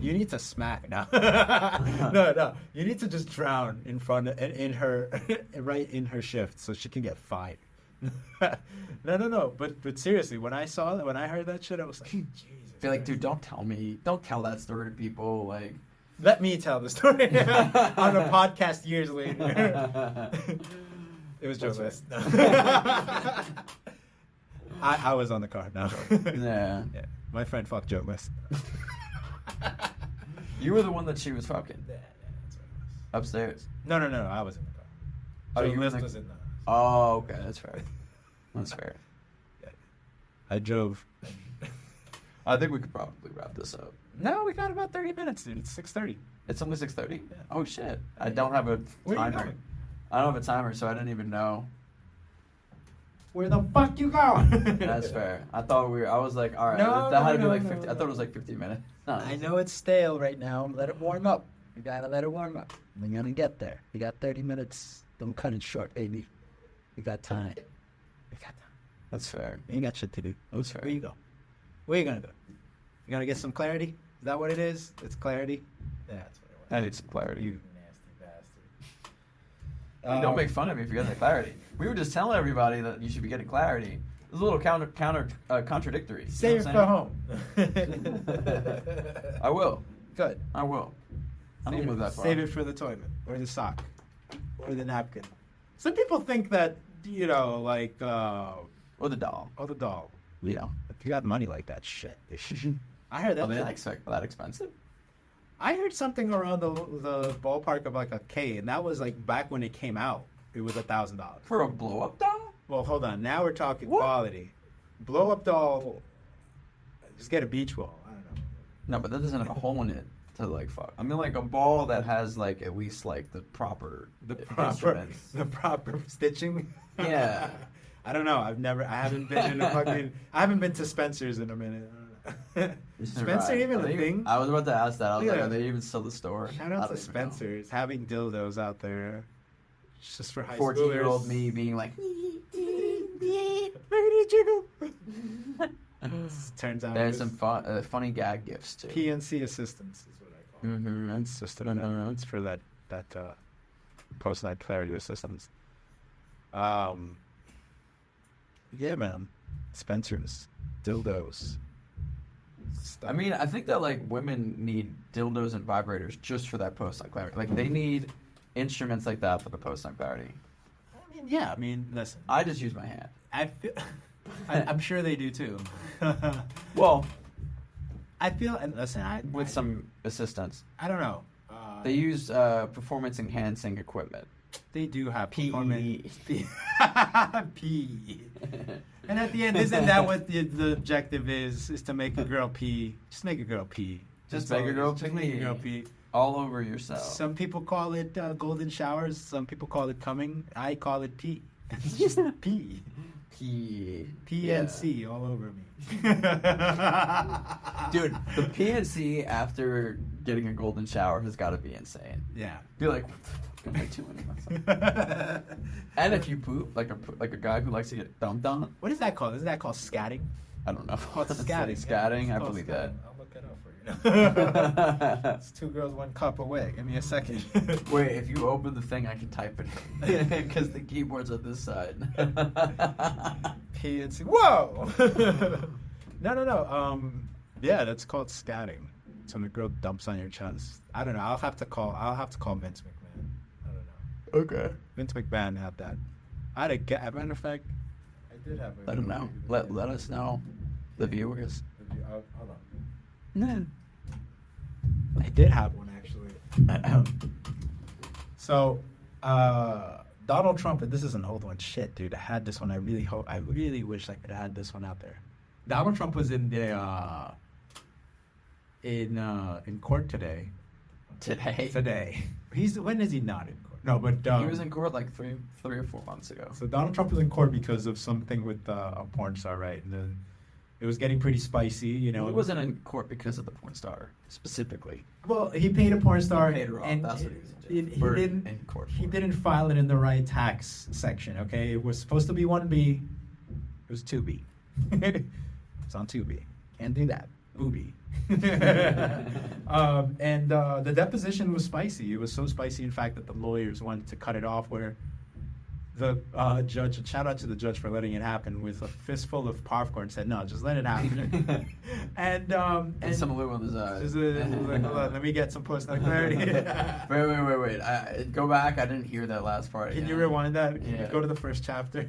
you need to smack now. No, you need to just drown in front of, in her, right in her shift, so she can get fired. No. But seriously, when I heard that shit, I was like, Jesus. I feel like, dude, don't tell that story to people. Like, Let me tell the story on a podcast years later. It was Joe That's West. I was on the card now. yeah. Yeah, my friend fucked Joe West. You were the one that she was fucking Yeah, that's what it was. upstairs. No, I was in the car. Oh, Joe you were in West the- was in the. Oh, okay, that's fair. That's fair. I drove. I think we could probably wrap this up. No, we got about 30 minutes, dude. It's 6:30. It's only 6:30. Yeah. Oh shit! I don't have a Where you timer. going? I don't have a timer, so I didn't even know. Where the fuck you going? That's fair. I was like, all right, No, that had to be no, like no, 50. no. I thought it was like 15 minutes. No. I know it's stale right now. Let it warm up. You gotta let it warm up. We're gonna get there. You got 30 minutes. Don't cut it short, baby. You got time. You got time. That's fair. You ain't got shit to do. That's fair. Where you go? Where you gonna go? You gonna get some clarity? Is that what it is? It's clarity? Yeah, that's what it was. I need some clarity. You nasty bastard. I mean, don't make fun of me if you get that clarity. We were just telling everybody that you should be getting clarity. It's a little contradictory. You know Save it what for I'm home. I will. Good. I will. I don't move that far. Save it for the toilet or the sock or the napkin. Some people think that, you know, like, Or the doll. oh, the doll. You know, if you got money like that, shit. I heard Are that. they that expensive? I heard something around the ballpark of like a K, and that was like back when it came out. It was $1,000. For a blow up doll? Well, hold on. Now we're talking What? quality. Blow up doll. Just get a beach ball. I don't know. No, but that doesn't have a hole in it to like fuck. I mean, like a ball that has like at least like the proper instruments. The proper stitching. Yeah. I don't know. I haven't been in a fucking. I haven't been to Spencer's in a minute. Spencer Right. even Are a they- thing? I was about to ask that. I was Yeah. like, are they even still the store? Shout I out don't to even know. Spencer's having dildos out there. It's just for high 14-year-old schoolers. me being like, Turns out there's it some was funny gag gifts too. PNC assistance is what I call it. Mm-hmm. It's just it's for that post night clarity assistance. Yeah, man. Spencer's dildos. I mean, I think that like women need dildos and vibrators just for that post-night clarity. Like they need instruments like that for the post-night clarity. I mean, yeah. I mean, listen. I just use my hand. I feel. I'm sure they do too. Well, I feel. And listen, with some assistance. I don't know. They use performance enhancing equipment. They do have PE. performance. P. And at the end, isn't that what the objective is? Is to make a girl pee? Just make a girl pee. Just That's make all a it girl is. Just make a pee. girl pee. All over yourself. Some people call it golden showers. Some people call it coming. I call it pee. It's just pee. P. PNC all over me. Dude, the PNC after getting a golden shower has got to be insane. Yeah. Be like, what am I doing myself? And if you poop, like a guy who likes to get dumped on, What is that called? Is that called scatting? I don't know. Oh, it's scatting. Scatting, Yeah, I it's believe called that. scatting. I'll look it up for you. It's 2 girls, 1 cup away. Give me a second. Wait, if you open the thing, I can type it because the keyboard's on this side. PNC. Whoa! No. Yeah, that's called scatting. So the girl dumps on your chest. I don't know. I'll have to call Vince McMahon. I don't know. Okay. Vince McMahon had that. I had a matter of fact, I did have a. Let him know. Let us know, the viewers. Hold on. No. I did have one actually. So, Donald Trump, and this is an old one. Shit, dude, I had this one. I really wish I could have had this one out there. Donald Trump was in the in court today. Today. When is he not in court? No, but He was in court like three or 4 months ago. So Donald Trump was in court because of something with a porn star, right? And then it was getting pretty spicy, you know. He wasn't in court because of the porn star specifically. Well, he paid a porn star, He paid her off. and That's what he was in he jail for. didn't. In court He for. didn't file it in the right tax section. Okay, it was supposed to be 1B. It was 2B. It's on 2B. Can't do that. Booby. And the deposition was spicy. It was so spicy, in fact, that the lawyers wanted to cut it off. Where the judge, shout out to the judge for letting it happen, with a fistful of popcorn, said, "No, just let it happen." and some blue on his eyes. just, like, hold on, let me get some post-night clarity. Wait. Go back. I didn't hear that last part. Can again. you rewind that? Can you Yeah. go to the first chapter?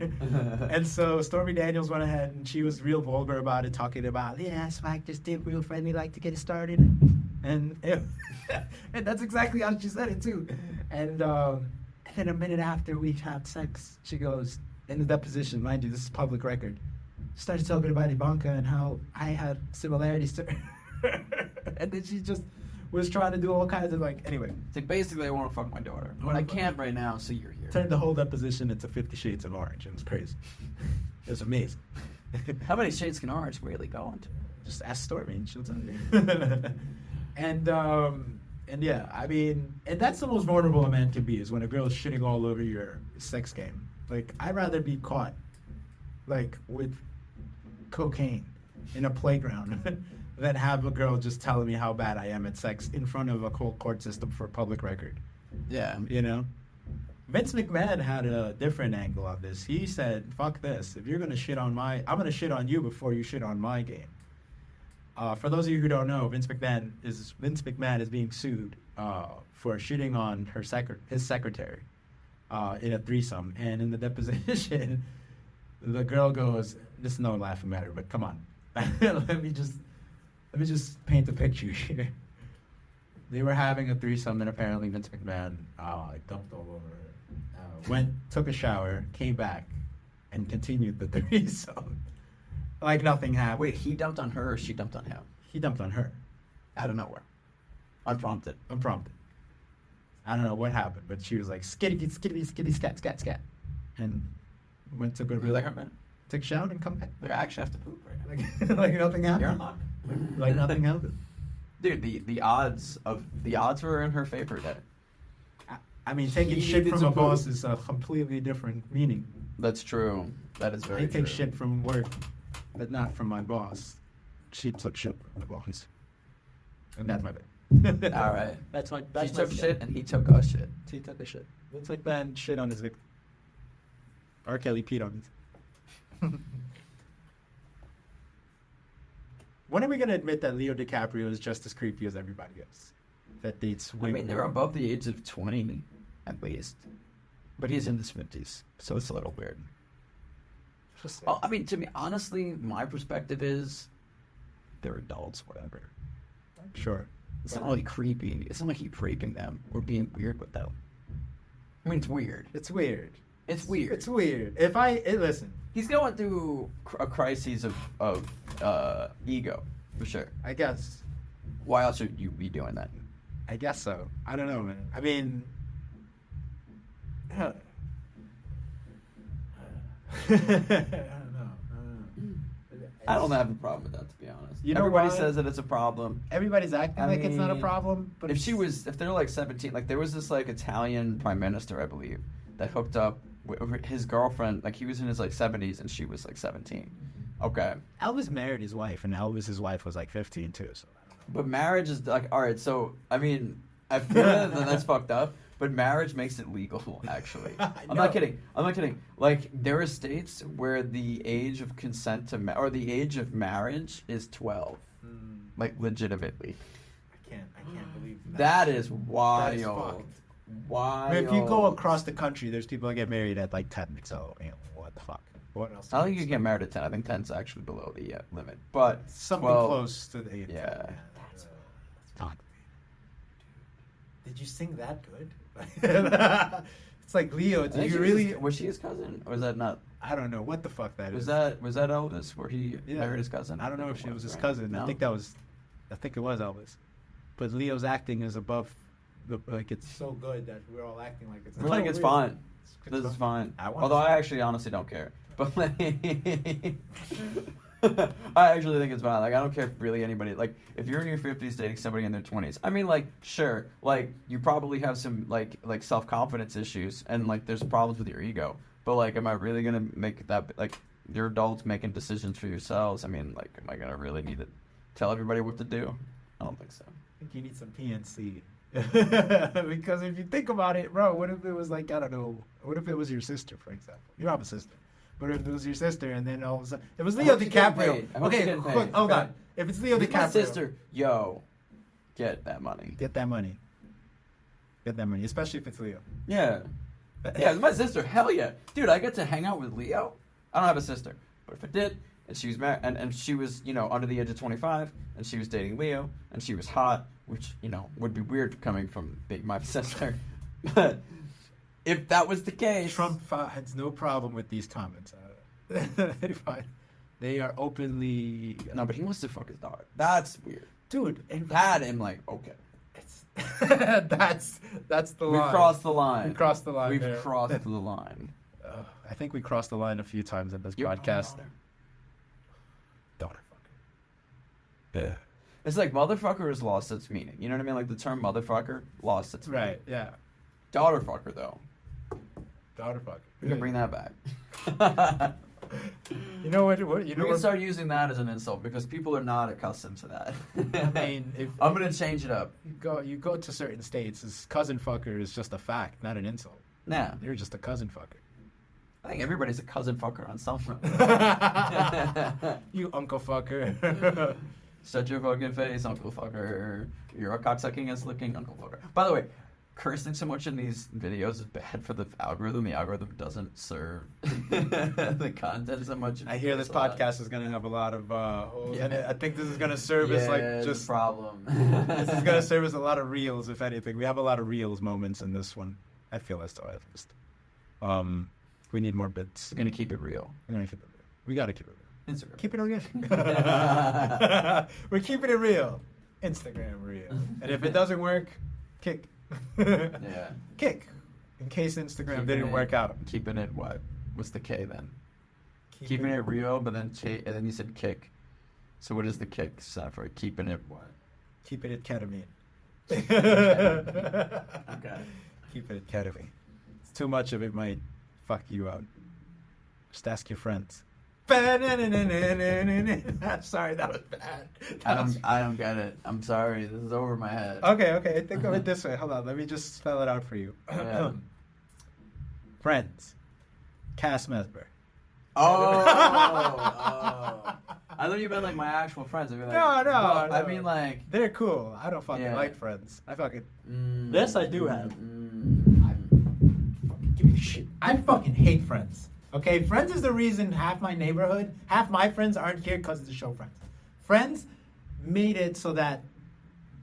And so Stormy Daniels went ahead and she was real vulgar about it, talking about, yeah, Spike just did real friendly, like to get it started. And that's exactly how she said it too. And then a minute after we had sex, she goes, in the deposition, mind you, this is public record, started talking about Ivanka and how I had similarities to her. And then she just was trying to do all kinds of anyway. It's like basically I want to fuck my daughter, but I can't right now, so you're here. Turned the whole deposition into 50 Shades of Orange. It was crazy. It was amazing. How many shades can orange really go into? Just ask Stormy and she'll tell you. And yeah, I mean, and that's the most vulnerable a man can be, is when a girl is shitting all over your sex game. Like, I'd rather be caught, with cocaine in a playground than have a girl just telling me how bad I am at sex in front of a whole court system for public record. Yeah. You know? Vince McMahon had a different angle on this. He said, fuck this. If you're going to shit on I'm going to shit on you before you shit on my game. For those of you who don't know, Vince McMahon is being sued for shitting on his secretary in a threesome. And in the deposition, the girl goes, "This is no laughing matter, but come on, let me just paint the picture here." They were having a threesome, and apparently Vince McMahon dumped all over her. Took a shower, came back, and continued the threesome. Like nothing happened. Wait, he dumped on her or she dumped on him? He dumped on her. Out of nowhere. Unprompted. I don't know what happened, but she was like, skitty, skitty, skitty, scat, scat, scat. And went to go. You like her, man? take a shower, and come back. They actually have to poop right now. Like nothing You're happened. on. Like nothing happened. Dude, the odds were in her favor there. I mean, taking He shit needed from to a poop. boss is a completely different meaning. That's true. That is very I true. take shit from work, but not from my boss. She took shit from my boss. And that's my bad. All right. That's my. She That's my took shit and he took us shit. He took the shit. Looks like man shit on his victim. R. Kelly peed on his. When are we gonna admit that Leo DiCaprio is just as creepy as everybody else? That dates I way mean, they're above the age of 20, at least. But he's in his 50s, so it's a little weird. Just Well, I mean, to me, honestly, my perspective is they're adults, whatever. sure. It's not really creepy. It's not like he's raping them or being weird with them. I mean, it's weird. It's weird. It's weird. It's weird. Listen, He's going through a crisis of ego, for sure. I guess. Why else would you be doing that? I guess so. I don't know, man. I mean, I don't know. I don't have a problem with that, to be honest. You know Everybody why? says that it's a problem. Everybody's acting I like it's not a mean, problem, but If they're like 17, like there was this like Italian prime minister, I believe, that hooked up with his girlfriend. Like he was in his like 70s and she was like 17. Okay, Elvis married his wife, and Elvis's wife was like 15 too. So I don't know. but marriage is like, all right. So I mean, I feel that that's fucked up. But marriage makes it legal, actually. I'm not kidding. Like there are states where the age of consent to or the age of marriage is 12. Like legitimately. I can't believe That is That is wild. fucked. Wild. If you go across the country, there's people that get married at like 10. So you know, what the fuck? What else? I don't think you can get married at 10. I think 10 is actually below the limit. But something 12 close to the age. Yeah. That's not. Did you sing that good? It's like Leo. I Did think you she really? was she his cousin? Or was that not? I don't know what the fuck that Was is. that Elvis where he Yeah. married his cousin? I don't know if she was his right? cousin. No? I think it was Elvis. But Leo's acting is above the like it's so good that we're all acting like it's. I feel like it's fine. This is fine. I want Although to- I actually honestly don't care. But like, I actually think it's fine. Like I don't care if really anybody like if you're in your 50s dating somebody in their 20s. I mean like sure, like you probably have some like self-confidence issues and like there's problems with your ego. But like am I really going to make that like you're adults making decisions for yourselves? I mean like am I going to really need to tell everybody what to do? I don't think so. I think you need some PNC. Because if you think about it, bro, what if it was like, I don't know, what if it was your sister, for example? You don't have a sister. But if it was your sister and then all of a sudden, it was Leo hope she's getting DiCaprio. paid. I hope she's Okay, getting paid. hold Okay. on. If it's Leo If it's my DiCaprio. sister, yo, get that money. Get that money. Get that money, especially if it's Leo. Yeah. Yeah, it's my sister. Hell yeah. Dude, I get to hang out with Leo. I don't have a sister. But if I did, and she was married, and she was, you know, under the age of 25, and she was dating Leo, and she was hot, which, you know, would be weird coming from my sister. But if that was the case. Trump has no problem with these comments. They are openly. No, but he wants to fuck his daughter. That's weird. Dude, and That, I'm like, okay. it's that's the line. We've crossed the line. We crossed the line. We've there. crossed the line. I think we crossed the line a few times in this podcast. Daughter fucker. Yeah. It's like motherfucker has lost its meaning. You know what I mean? Like the term motherfucker lost its meaning. Right. Yeah. Daughter fucker though. Daughter fucker. We can bring that back. You know what? You We know can what? start using that as an insult because people are not accustomed to that. I mean, if I'm gonna change it up. you go to certain states, this cousin fucker is just a fact, not an insult. Nah, You're just a cousin fucker. I think everybody's a cousin fucker on some front. You uncle fucker. Shut your fucking face, uncle fucker. You're a cocksucking ass looking uncle fucker. By the way, cursing so much in these videos is bad for the algorithm. The algorithm doesn't serve the content so much. I hear this It's a lot. podcast is gonna have a lot of holes in it. Yeah. I think this is gonna serve as Yeah, like it's a just problem. this is gonna serve as a lot of reels, if anything. We have a lot of reels moments in this one. I feel as though at least. We need more bits. We're gonna keep it real. We're gonna keep it real. We gotta keep it real. Instagram. Keep it real. We're keeping it real. Instagram real. And if it doesn't work, kick. Yeah. Kick. In case Instagram Keeping didn't it- work out. Keeping it what? What's the K then? Keeping it real, but then and then you said kick. So what is the kick stand for? Keeping it what? Keeping it ketamine. Okay. Keep it ketamine. It's too much of it might fuck you up. Just ask your friends. Sorry, that was bad. I don't get it. I'm sorry. This is over my head. Okay. Think of it this way. Hold on. Let me just spell it out for you. Yeah. Friends. Cast member. Oh. I thought you meant like my actual friends. I'd be like, No. I mean like they're cool. I don't fucking Yeah. like friends. I fucking. mm, This I do have. mm. Give me the shit. I fucking hate Friends. Okay, Friends is the reason half my neighborhood, half my friends aren't here because of the show Friends. Friends made it so that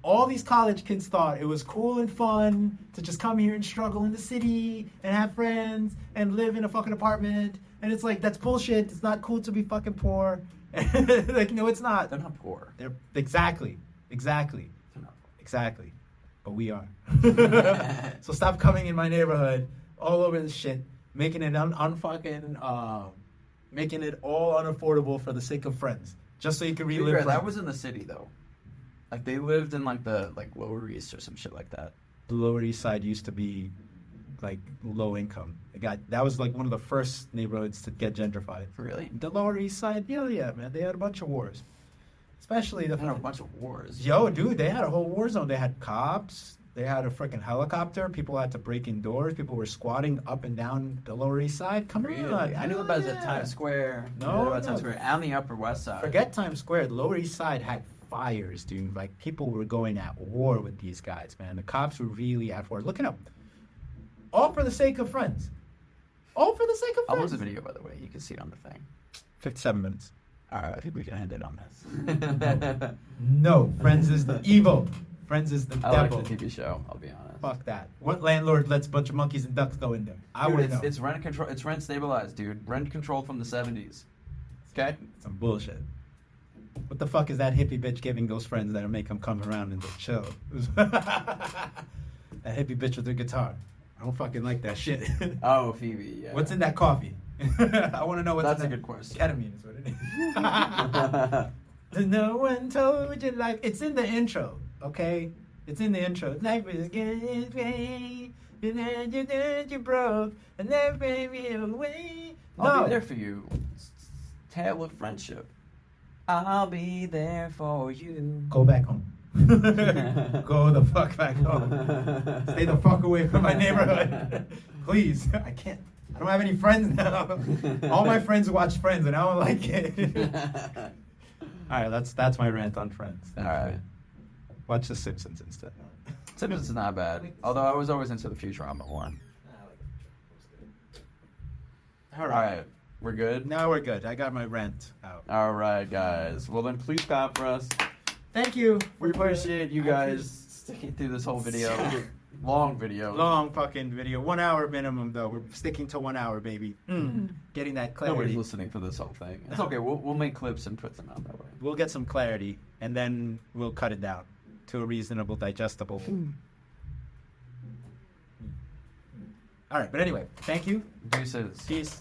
all these college kids thought it was cool and fun to just come here and struggle in the city and have friends and live in a fucking apartment. And it's like, that's bullshit. It's not cool to be fucking poor. Like, no, it's not. They're not poor. They're exactly. They're not Exactly. But we are. So stop coming in my neighborhood all over this shit, making it making it all unaffordable for the sake of friends. Just so you can poor. relive That Friends. was in the city though. Like they lived in like the Lower East or some shit like that. The Lower East Side used to be like low income. That was like one of the first neighborhoods to get gentrified. Really? The Lower East Side, yeah, man. They had a bunch of wars. Especially the They had a bunch of wars. Yo, dude, they had a whole war zone. They had cops. They had a freaking helicopter. People had to break in doors. People were squatting up and down the Lower East Side. Come Really? on. I knew about the Yeah. Times Square. No, I knew about no. Times Square and the Upper West Side. Forget Times Square. The Lower East Side had fires, dude. Like, people were going at war with these guys, man. The cops were really at war. Look it up. All for the sake of friends. All for the sake of How friends. was the video, by the way? You can see it on the thing. 57 minutes. All right, I think we can end it on this. No, Friends is the evil. Friends is the I like devil. the TV show. I'll be honest. Fuck that. What landlord lets a bunch of monkeys and ducks go in there? I Dude, want to know. it's rent control. It's rent stabilized, dude. Rent control from the 70s. Okay. Some bullshit. What the fuck is that hippie bitch giving those friends that make them come around and just chill? That hippie bitch with her guitar. I don't fucking like that shit. Oh, Phoebe. Yeah. What's in that coffee? I want to know what's That's in a that. good question. Ketamine is what it is. No one told you life. It's in the intro, okay? It's in the intro. Life is great. You broke and never me away. I'll No. be there for you. Tale of friendship. I'll be there for you. Go back home. Go the fuck back home. Stay the fuck away from my neighborhood. Please. I can't. I don't have any friends now. All my friends watch Friends and I don't like it. Alright, that's my rant on Friends. All right. Watch The Simpsons instead. Simpsons is not bad. Although I was always into the Futurama one. All right. We're good? Now we're good. I got my rant out. All right, guys. Well, then please clap for us. Thank you. We appreciate you guys sticking through this whole video. Long video. Long fucking video. 1 hour minimum, though. We're sticking to 1 hour, baby. Getting that clarity. Nobody's listening for this whole thing. It's okay. We'll make clips and put them out that way. We'll get some clarity, and then we'll cut it down to a reasonable, digestible. All right, but anyway, thank you. Deuces. Peace.